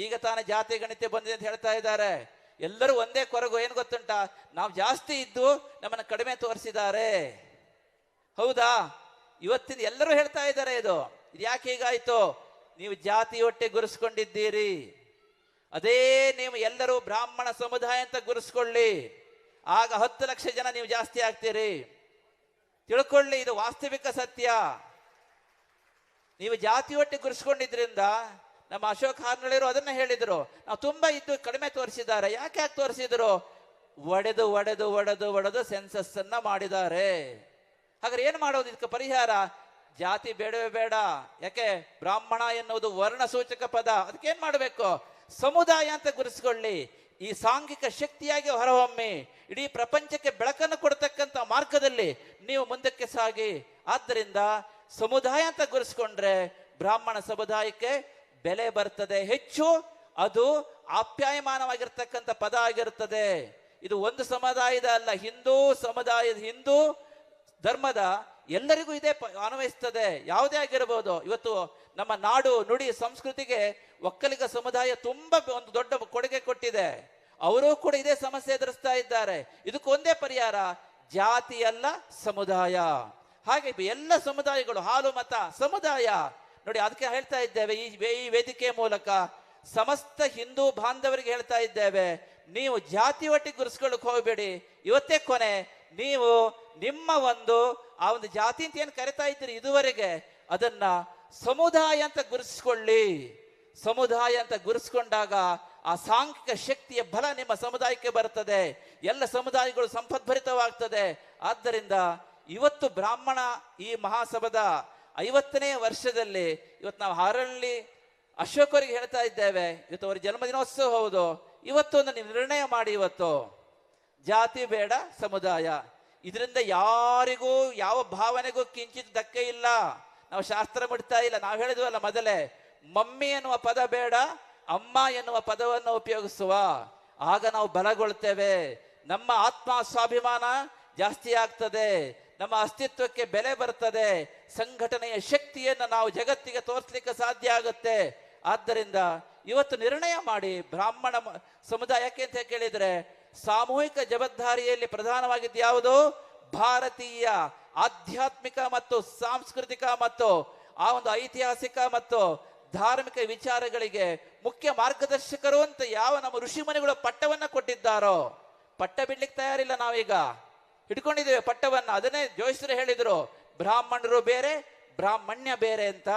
Speaker 1: ಈಗ ತಾನೇ ಜಾತಿ ಗಣಿತ ಬಂದಿದೆ ಅಂತ ಹೇಳ್ತಾ ಇದ್ದಾರೆ. ಎಲ್ಲರೂ ಒಂದೇ ಕೊರಗು, ಏನು ಗೊತ್ತುಂಟಾ? ನಾವು ಜಾಸ್ತಿ ಇದ್ದು ನಮ್ಮನ್ನು ಕಡಿಮೆ ತೋರಿಸಿದ್ದಾರೆ. ಹೌದಾ? ಇವತ್ತಿನ ಎಲ್ಲರೂ ಹೇಳ್ತಾ ಇದ್ದಾರೆ ಇದು ಯಾಕೆ ಹೀಗಾಯ್ತು? ನೀವು ಜಾತಿ ಒಟ್ಟಿಗೆ ಗುರುಸ್ಕೊಂಡಿದ್ದೀರಿ. ಅದೇ ನೀವು ಎಲ್ಲರೂ ಬ್ರಾಹ್ಮಣ ಸಮುದಾಯ ಅಂತ ಗುರುಸ್ಕೊಳ್ಳಿ. ಆಗ 10 ಲಕ್ಷ ಜನ ನೀವು ಜಾಸ್ತಿ ಆಗ್ತೀರಿ. ತಿಳ್ಕೊಳ್ಳಿ, ಇದು ವಾಸ್ತವಿಕ ಸತ್ಯ. ನೀವು ಜಾತಿ ಒಟ್ಟಿಗೆ ಗುರುಸ್ಕೊಂಡಿದ್ರಿಂದ ನಮ್ಮ ಅಶೋಕ್ ಹಾರ್ನಳ್ಳಿರು ಅದನ್ನ ಹೇಳಿದ್ರು, ನಾವು ತುಂಬಾ ಇದ್ದು ಕಡಿಮೆ ತೋರಿಸಿದ್ದಾರೆ. ಯಾಕೆ ತೋರಿಸಿದ್ರು? ಒಡೆದು ಒಡೆದು ಒಡೆದು ಒಡೆದು ಸೆನ್ಸಸ್ ಅನ್ನ ಮಾಡಿದ್ದಾರೆ. ಹಾಗಾದ್ರೆ ಏನ್ ಮಾಡೋದು? ಇದಕ್ಕೆ ಪರಿಹಾರ ಜಾತಿ ಬೇಡವೇ ಬೇಡ. ಯಾಕೆ? ಬ್ರಾಹ್ಮಣ ಎನ್ನುವುದು ವರ್ಣ ಸೂಚಕ ಪದ. ಅದಕ್ಕೆ ಏನ್ ಮಾಡಬೇಕು? ಸಮುದಾಯ ಅಂತ ಗುರುಸ್ಕೊಳ್ಳಿ. ಈ ಸಾಂಘಿಕ ಶಕ್ತಿಯಾಗಿ ಹೊರಹೊಮ್ಮಿ ಇಡೀ ಪ್ರಪಂಚಕ್ಕೆ ಬೆಳಕನ್ನು ಕೊಡ್ತಕ್ಕಂಥ ಮಾರ್ಗದಲ್ಲಿ ನೀವು ಮುಂದಕ್ಕೆ ಸಾಗಿ. ಆದ್ದರಿಂದ ಸಮುದಾಯ ಅಂತ ಗುರುಸ್ಕೊಂಡ್ರೆ ಬ್ರಾಹ್ಮಣ ಸಮುದಾಯಕ್ಕೆ ಬೆಲೆ ಬರ್ತದೆ ಹೆಚ್ಚು. ಅದು ಆಪ್ಯಾಯಮಾನವಾಗಿರ್ತಕ್ಕಂಥ ಪದ ಆಗಿರುತ್ತದೆ. ಇದು ಒಂದು ಸಮುದಾಯದ ಅಲ್ಲ, ಹಿಂದೂ ಸಮುದಾಯದ, ಹಿಂದೂ ಧರ್ಮದ ಎಲ್ಲರಿಗೂ ಇದೇ ಅನ್ವಯಿಸ್ತದೆ. ಯಾವುದೇ ಆಗಿರಬಹುದು. ಇವತ್ತು ನಮ್ಮ ನಾಡು ನುಡಿ ಸಂಸ್ಕೃತಿಗೆ ಒಕ್ಕಲಿಗ ಸಮುದಾಯ ತುಂಬಾ ಒಂದು ದೊಡ್ಡ ಕೊಡುಗೆ ಕೊಟ್ಟಿದೆ. ಅವರು ಕೂಡ ಇದೇ ಸಮಸ್ಯೆ ಎದುರಿಸ್ತಾ ಇದ್ದಾರೆ. ಇದಕ್ಕೊಂದೇ ಪರಿಹಾರ, ಜಾತಿ ಅಲ್ಲ ಸಮುದಾಯ. ಹಾಗೆ ಎಲ್ಲ ಸಮುದಾಯಗಳು, ಹಾಲು ಮತ ಸಮುದಾಯ ನೋಡಿ. ಅದಕ್ಕೆ ಹೇಳ್ತಾ ಇದ್ದೇವೆ ಈ ವೇದಿಕೆ ಮೂಲಕ ಸಮಸ್ತ ಹಿಂದೂ ಬಾಂಧವರಿಗೆ ಹೇಳ್ತಾ ಇದ್ದೇವೆ, ನೀವು ಜಾತಿ ಒಟ್ಟಿಗೆ ಗುರುಸ್ಕೊಳ್ಳಕ್ ಹೋಗಬೇಡಿ. ಇವತ್ತೇ ಕೊನೆ. ನೀವು ನಿಮ್ಮ ಆ ಒಂದು ಜಾತಿ ಅಂತ ಏನು ಕರಿತಾ ಇದ್ದೀರಿ ಇದುವರೆಗೆ, ಅದನ್ನ ಸಮುದಾಯ ಅಂತ ಗುರುಸ್ಕೊಳ್ಳಿ. ಸಮುದಾಯ ಅಂತ ಗುರುಸ್ಕೊಂಡಾಗ ಆ ಸಾಂಘಿಕ ಶಕ್ತಿಯ ಬಲ ನಿಮ್ಮ ಸಮುದಾಯಕ್ಕೆ ಬರ್ತದೆ. ಎಲ್ಲ ಸಮುದಾಯಗಳು ಸಂಪದ್ಭರಿತವಾಗ್ತದೆ. ಆದ್ದರಿಂದ ಇವತ್ತು ಬ್ರಾಹ್ಮಣ ಈ ಮಹಾಸಭಾದ 50ನೇ ವರ್ಷದಲ್ಲಿ ಇವತ್ತು ನಾವು ಹಾರಳ್ಳಿ ಅಶೋಕರಿಗೆ ಹೇಳ್ತಾ ಇದ್ದೇವೆ, ಇವತ್ತು ಅವರ ಜನ್ಮದಿನೋತ್ಸವ ಹೌದು. ಇವತ್ತು ಒಂದು ನಿರ್ಣಯ ಮಾಡಿ, ಇವತ್ತು ಜಾತಿ ಬೇಡ ಸಮುದಾಯ. ಇದರಿಂದ ಯಾರಿಗೂ ಯಾವ ಭಾವನೆಗೂ ಕಿಂಚಿತ್ ಧಕ್ಕೆ ಇಲ್ಲ. ನಾವು ಶಾಸ್ತ್ರ ಮುಟ್ತಾ ಇಲ್ಲ. ನಾವು ಹೇಳಿದ್ವಲ್ಲ ಮೊದಲೇ, ಮಮ್ಮಿ ಎನ್ನುವ ಪದ ಬೇಡ, ಅಮ್ಮ ಎನ್ನುವ ಪದವನ್ನು ಉಪಯೋಗಿಸುವ. ಆಗ ನಾವು ಬಲಗೊಳ್ತೇವೆ. ನಮ್ಮ ಆತ್ಮ ಸ್ವಾಭಿಮಾನ ಜಾಸ್ತಿ ಆಗ್ತದೆ. ನಮ್ಮ ಅಸ್ತಿತ್ವಕ್ಕೆ ಬೆಲೆ ಬರ್ತದೆ. ಸಂಘಟನೆಯ ಶಕ್ತಿಯನ್ನು ನಾವು ಜಗತ್ತಿಗೆ ತೋರಿಸಲಿಕ್ಕೆ ಸಾಧ್ಯ ಆಗುತ್ತೆ. ಆದ್ದರಿಂದ ಇವತ್ತು ನಿರ್ಣಯ ಮಾಡಿ, ಬ್ರಾಹ್ಮಣ ಸಮುದಾಯಕ್ಕೆ ಅಂತ ಕೇಳಿದ್ರೆ ಸಾಮೂಹಿಕ ಜವಾಬ್ದಾರಿಯಲ್ಲಿ ಪ್ರಧಾನವಾಗಿದ್ದು ಯಾವುದು? ಭಾರತೀಯ ಆಧ್ಯಾತ್ಮಿಕ ಮತ್ತು ಸಾಂಸ್ಕೃತಿಕ ಮತ್ತು ಆ ಒಂದು ಐತಿಹಾಸಿಕ ಮತ್ತು ಧಾರ್ಮಿಕ ವಿಚಾರಗಳಿಗೆ ಮುಖ್ಯ ಮಾರ್ಗದರ್ಶಕರು ಅಂತ ಯಾವ ನಮ್ಮ ಋಷಿ ಮುನಿಗಳು ಪಟ್ಟವನ್ನ ಕೊಟ್ಟಿದ್ದಾರೋ, ಪಟ್ಟ ಬಿಡ್ಲಿಕ್ಕೆ ತಯಾರಿಲ್ಲ. ನಾವೀಗ ಹಿಡ್ಕೊಂಡಿದ್ದೇವೆ ಪಟ್ಟವನ್ನ. ಅದನ್ನೇ ಜೋಯಿಸರು ಹೇಳಿದ್ರು, ಬ್ರಾಹ್ಮಣರು ಬೇರೆ, ಬ್ರಾಹ್ಮಣ್ಯ ಬೇರೆ ಅಂತ.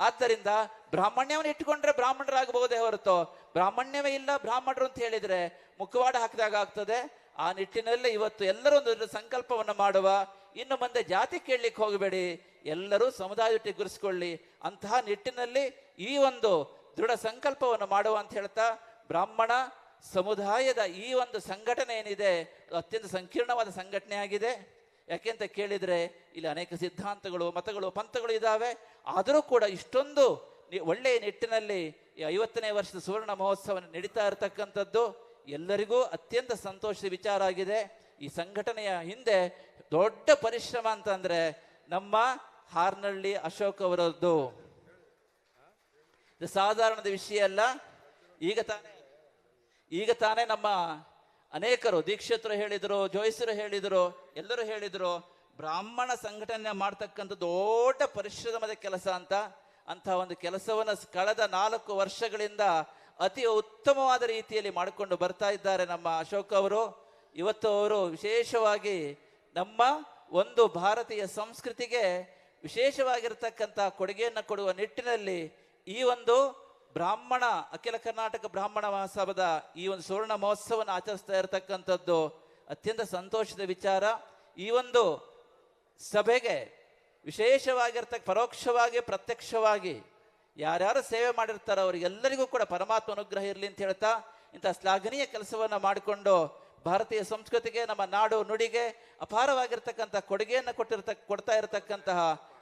Speaker 1: ಆದ್ದರಿಂದ ಬ್ರಾಹ್ಮಣ್ಯವನ್ನು ಇಟ್ಟುಕೊಂಡ್ರೆ ಬ್ರಾಹ್ಮಣರಾಗಬಹುದೇ ಹೊರತು ಬ್ರಾಹ್ಮಣ್ಯವೇ ಇಲ್ಲ ಬ್ರಾಹ್ಮಣರು ಅಂತ ಹೇಳಿದ್ರೆ ಮುಖವಾಡ ಹಾಕಿದಾಗ ಆಗ್ತದೆ. ಆ ನಿಟ್ಟಿನಲ್ಲಿ ಇವತ್ತು ಎಲ್ಲರೂ ಒಂದು ಸಂಕಲ್ಪವನ್ನು ಮಾಡುವ. ಇನ್ನು ಮುಂದೆ ಜಾತಿ ಕೇಳಲಿಕ್ಕೆ ಹೋಗಬೇಡಿ, ಎಲ್ಲರೂ ಸಮುದಾಯದೊಟ್ಟಿಗೆ ಗುರುಸ್ಕೊಳ್ಳಿ. ಅಂತಹ ನಿಟ್ಟಿನಲ್ಲಿ ಈ ಒಂದು ದೃಢ ಸಂಕಲ್ಪವನ್ನು ಮಾಡುವ ಅಂತ ಹೇಳ್ತಾ, ಬ್ರಾಹ್ಮಣ ಸಮುದಾಯದ ಈ ಒಂದು ಸಂಘಟನೆ ಏನಿದೆ ಅತ್ಯಂತ ಸಂಕೀರ್ಣವಾದ ಸಂಘಟನೆ ಆಗಿದೆ. ಯಾಕೆಂತ ಕೇಳಿದ್ರೆ ಇಲ್ಲಿ ಅನೇಕ ಸಿದ್ಧಾಂತಗಳು, ಮತಗಳು, ಪಂಥಗಳು ಇದ್ದಾವೆ. ಆದರೂ ಕೂಡ ಇಷ್ಟೊಂದು ಒಳ್ಳೆಯ ನಿಟ್ಟಿನಲ್ಲಿ 50ನೇ ವರ್ಷದ ಸುವರ್ಣ ಮಹೋತ್ಸವ ನಡೀತಾ ಇರತಕ್ಕಂಥದ್ದು ಎಲ್ಲರಿಗೂ ಅತ್ಯಂತ ಸಂತೋಷದ ವಿಚಾರ ಆಗಿದೆ. ಈ ಸಂಘಟನೆಯ ಹಿಂದೆ ದೊಡ್ಡ ಪರಿಶ್ರಮ ಅಂತಂದ್ರೆ ನಮ್ಮ ಹಾರ್ನಳ್ಳಿ ಅಶೋಕ್ ಅವರದ್ದು. ಇದು ಸಾಧಾರಣದ ವಿಷಯ ಅಲ್ಲ. ಈಗ ತಾನೇ ನಮ್ಮ ಅನೇಕರು ದೀಕ್ಷಿತರು ಹೇಳಿದ್ರು, ಜೋಯಿಸರು ಹೇಳಿದ್ರು, ಎಲ್ಲರೂ ಹೇಳಿದ್ರು, ಬ್ರಾಹ್ಮಣ ಸಂಘಟನೆ ಮಾಡ್ತಕ್ಕಂಥ ದೊಡ್ಡ ಪರಿಶ್ರಮದ ಕೆಲಸ ಅಂತ. ಅಂತ ಒಂದು ಕೆಲಸವನ್ನು ಕಳೆದ 4 ವರ್ಷಗಳಿಂದ ಅತಿ ಉತ್ತಮವಾದ ರೀತಿಯಲ್ಲಿ ಮಾಡಿಕೊಂಡು ಬರ್ತಾ ಇದ್ದಾರೆ ನಮ್ಮ ಅಶೋಕ್ ಅವರು. ಇವತ್ತು ಅವರು ವಿಶೇಷವಾಗಿ ನಮ್ಮ ಒಂದು ಭಾರತೀಯ ಸಂಸ್ಕೃತಿಗೆ ವಿಶೇಷವಾಗಿರ್ತಕ್ಕಂಥ ಕೊಡುಗೆಯನ್ನು ಕೊಡುವ ನಿಟ್ಟಿನಲ್ಲಿ ಈ ಒಂದು ಬ್ರಾಹ್ಮಣ ಅಖಿಲ ಕರ್ನಾಟಕ ಬ್ರಾಹ್ಮಣ ಮಹಾಸಭಾದ ಈ ಒಂದು ಸುವರ್ಣ ಮಹೋತ್ಸವವನ್ನು ಆಚರಿಸ್ತಾ ಇರತಕ್ಕಂಥದ್ದು ಅತ್ಯಂತ ಸಂತೋಷದ ವಿಚಾರ. ಈ ಒಂದು ಸಭೆಗೆ ವಿಶೇಷವಾಗಿರ್ತಕ್ಕ ಪರೋಕ್ಷವಾಗಿ ಪ್ರತ್ಯಕ್ಷವಾಗಿ ಯಾರ್ಯಾರು ಸೇವೆ ಮಾಡಿರ್ತಾರೋ ಅವರಿಗೆಲ್ಲರಿಗೂ ಕೂಡ ಪರಮಾತ್ಮ ಅನುಗ್ರಹ ಇರಲಿ ಅಂತ ಹೇಳ್ತಾ ಇಂಥ ಶ್ಲಾಘನೀಯ ಕೆಲಸವನ್ನು ಮಾಡಿಕೊಂಡು ಭಾರತೀಯ ಸಂಸ್ಕೃತಿಗೆ ನಮ್ಮ ನಾಡು ನುಡಿಗೆ ಅಪಾರವಾಗಿರ್ತಕ್ಕಂಥ ಕೊಡುಗೆಯನ್ನು ಕೊಡ್ತಾ ಇರತಕ್ಕಂತಹ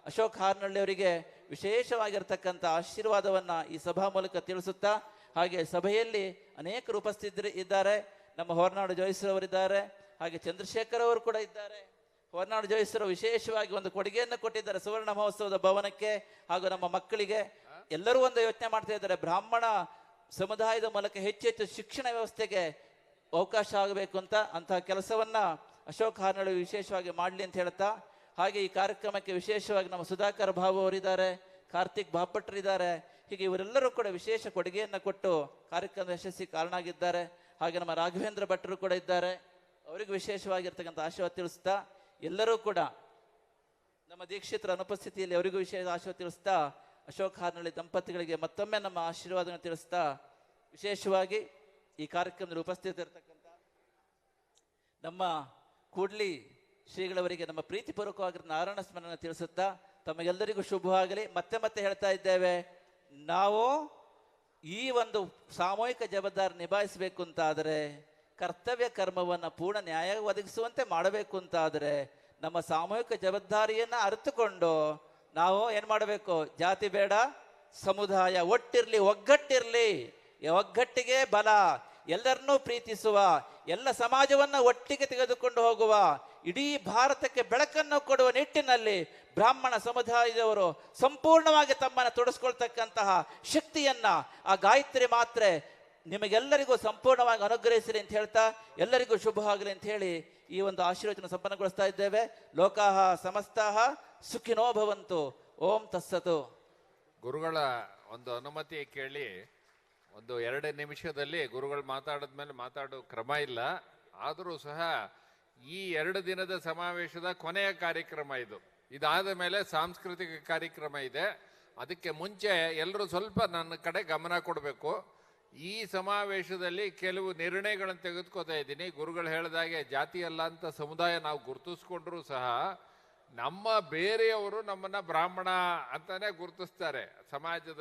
Speaker 1: ಅಶೋಕ್ ಹಾರ್ನಳ್ಳಿ ಅವರಿಗೆ ವಿಶೇಷವಾಗಿರ್ತಕ್ಕಂಥ ಆಶೀರ್ವಾದವನ್ನ ಈ ಸಭಾ ಮೂಲಕ ತಿಳಿಸುತ್ತಾ, ಹಾಗೆ ಸಭೆಯಲ್ಲಿ ಅನೇಕರು ಉಪಸ್ಥಿತರಿದ್ದಾರೆ. ನಮ್ಮ ಹೊರನಾಡು ಜೋಯಿಸರವರಿದ್ದಾರೆ, ಹಾಗೆ ಚಂದ್ರಶೇಖರ್ ಅವರು ಕೂಡ ಇದ್ದಾರೆ. ಹೊರನಾಡು ಜೋಯಿಸರು ವಿಶೇಷವಾಗಿ ಒಂದು ಕೊಡುಗೆಯನ್ನು ಕೊಟ್ಟಿದ್ದಾರೆ ಸುವರ್ಣ ಮಹೋತ್ಸವದ ಭವನಕ್ಕೆ ಹಾಗೂ ನಮ್ಮ ಮಕ್ಕಳಿಗೆ. ಎಲ್ಲರೂ ಒಂದು ಯೋಚನೆ ಮಾಡ್ತಾ ಇದ್ದಾರೆ, ಬ್ರಾಹ್ಮಣ ಸಮುದಾಯದ ಮೂಲಕ ಹೆಚ್ಚು ಶಿಕ್ಷಣ ವ್ಯವಸ್ಥೆಗೆ ಅವಕಾಶ ಆಗಬೇಕು ಅಂತ. ಅಂತಹ ಕೆಲಸವನ್ನ ಅಶೋಕ್ ಹಾರ್ನಳ್ಳಿ ವಿಶೇಷವಾಗಿ ಮಾಡಲಿ ಅಂತ ಹೇಳ್ತಾ, ಹಾಗೆ ಈ ಕಾರ್ಯಕ್ರಮಕ್ಕೆ ವಿಶೇಷವಾಗಿ ನಮ್ಮ ಸುಧಾಕರ್ ಬಾಬು ಅವರಿದ್ದಾರೆ, ಕಾರ್ತಿಕ್ ಬಾಪಟ್ರಿದ್ದಾರೆ. ಹೀಗೆ ಇವರೆಲ್ಲರೂ ಕೂಡ ವಿಶೇಷ ಕೊಡುಗೆಯನ್ನು ಕೊಟ್ಟು ಕಾರ್ಯಕ್ರಮದ ಯಶಸ್ಸಿಗೆ ಕಾರಣ ಆಗಿದ್ದಾರೆ. ಹಾಗೆ ನಮ್ಮ ರಾಘವೇಂದ್ರ ಭಟ್ರು ಕೂಡ ಇದ್ದಾರೆ, ಅವರಿಗೂ ವಿಶೇಷವಾಗಿರ್ತಕ್ಕಂಥ ಆಶೀರ್ವಾದ ತಿಳಿಸ್ತಾ, ಎಲ್ಲರೂ ಕೂಡ ನಮ್ಮ ದೀಕ್ಷಿತರ ಅನುಪಸ್ಥಿತಿಯಲ್ಲಿ ಅವರಿಗೂ ವಿಶೇಷ ಆಶೀರ್ವಾದ ತಿಳಿಸ್ತಾ, ಅಶೋಕ್ ಹಾರ್ನಳ್ಳಿ ದಂಪತಿಗಳಿಗೆ ಮತ್ತೊಮ್ಮೆ ನಮ್ಮ ಆಶೀರ್ವಾದವನ್ನು ತಿಳಿಸ್ತಾ, ವಿಶೇಷವಾಗಿ ಈ ಕಾರ್ಯಕ್ರಮದಲ್ಲಿ ಉಪಸ್ಥಿತರಿರ್ತಕ್ಕಂಥ ನಮ್ಮ ಕೂಡ್ಲಿ ಶ್ರೀಗಳವರಿಗೆ ನಮ್ಮ ಪ್ರೀತಿಪೂರ್ವಕವಾಗಿ ನಾರಾಯಣ ಸ್ಮರಣ ತಿಳಿಸುತ್ತಾ ತಮಗೆಲ್ಲರಿಗೂ ಶುಭವಾಗಲಿ. ಮತ್ತೆ ಮತ್ತೆ ಹೇಳ್ತಾ ಇದ್ದೇವೆ, ನಾವು ಈ ಒಂದು ಸಾಮೂಹಿಕ ಜವಾಬ್ದಾರಿ ನಿಭಾಯಿಸಬೇಕು ಅಂತಾದರೆ, ಕರ್ತವ್ಯ ಕರ್ಮವನ್ನು ಪೂರ್ಣ ನ್ಯಾಯ ಒದಗಿಸುವಂತೆ ಮಾಡಬೇಕು ಅಂತಾದರೆ ನಮ್ಮ ಸಾಮೂಹಿಕ ಜವಾಬ್ದಾರಿಯನ್ನ ಅರಿತುಕೊಂಡು ನಾವು ಏನ್ ಮಾಡಬೇಕು? ಜಾತಿ ಬೇಡ, ಸಮುದಾಯ ಒಟ್ಟಿರ್ಲಿ, ಒಗ್ಗಟ್ಟಿರ್ಲಿ, ಒಗ್ಗಟ್ಟಿಗೆ ಬಲ, ಎಲ್ಲರನ್ನೂ ಪ್ರೀತಿಸುವ, ಎಲ್ಲ ಸಮಾಜವನ್ನ ಒಟ್ಟಿಗೆ ತೆಗೆದುಕೊಂಡು ಹೋಗುವ, ಇಡೀ ಭಾರತಕ್ಕೆ ಬೆಳಕನ್ನು ಕೊಡುವ ನಿಟ್ಟಿನಲ್ಲಿ ಬ್ರಾಹ್ಮಣ ಸಮುದಾಯದವರು ಸಂಪೂರ್ಣವಾಗಿ ತಮ್ಮನ್ನು ತೊಡಸ್ಕೊಳ್ತಕ್ಕಂತಹ ಶಕ್ತಿಯನ್ನ ಆ ಗಾಯತ್ರಿ ಮಾತ್ರೆ ನಿಮಗೆಲ್ಲರಿಗೂ ಸಂಪೂರ್ಣವಾಗಿ ಅನುಗ್ರಹಿಸಿರಿ ಅಂತ ಹೇಳ್ತಾ, ಎಲ್ಲರಿಗೂ ಶುಭವಾಗಲಿ ಅಂತ ಹೇಳಿ ಈ ಒಂದು ಆಶೀರ್ವಚನ ಸಂಪನ್ನಗೊಳಿಸ್ತಾ ಇದ್ದೇವೆ. ಲೋಕಾಹ ಸಮಸ್ತಾಹ ಸುಖಿನೋ ಭವಂತು. ಓಂ ತಸ್ಸತು.
Speaker 2: ಗುರುಗಳ ಒಂದು ಅನುಮತಿ ಕೇಳಿ ಒಂದು 2 ನಿಮಿಷದಲ್ಲಿ ಗುರುಗಳು ಮಾತಾಡಿದ್ಮೇಲೆ ಮಾತಾಡೋ ಕ್ರಮ ಇಲ್ಲ. ಆದರೂ ಸಹ ಈ 2 ದಿನದ ಸಮಾವೇಶದ ಕೊನೆಯ ಕಾರ್ಯಕ್ರಮ ಇದು. ಇದಾದ ಮೇಲೆ ಸಾಂಸ್ಕೃತಿಕ ಕಾರ್ಯಕ್ರಮ ಇದೆ. ಅದಕ್ಕೆ ಮುಂಚೆ ಎಲ್ಲರೂ ಸ್ವಲ್ಪ ನನ್ನ ಕಡೆ ಗಮನ ಕೊಡಬೇಕು. ಈ ಸಮಾವೇಶದಲ್ಲಿ ಕೆಲವು ನಿರ್ಣಯಗಳನ್ನು ತೆಗೆದುಕೋತಾ ಇದ್ದೀನಿ. ಗುರುಗಳು ಹೇಳಿದಾಗೆ ಜಾತಿ ಅಲ್ಲ ಅಂತ ಸಮುದಾಯ ನಾವು ಗುರುತಿಸ್ಕೊಂಡ್ರೂ ಸಹ ನಮ್ಮ ಬೇರೆಯವರು ನಮ್ಮನ್ನ ಬ್ರಾಹ್ಮಣ ಅಂತಾನೆ ಗುರುತಿಸ್ತಾರೆ ಸಮಾಜದಲ್ಲಿ.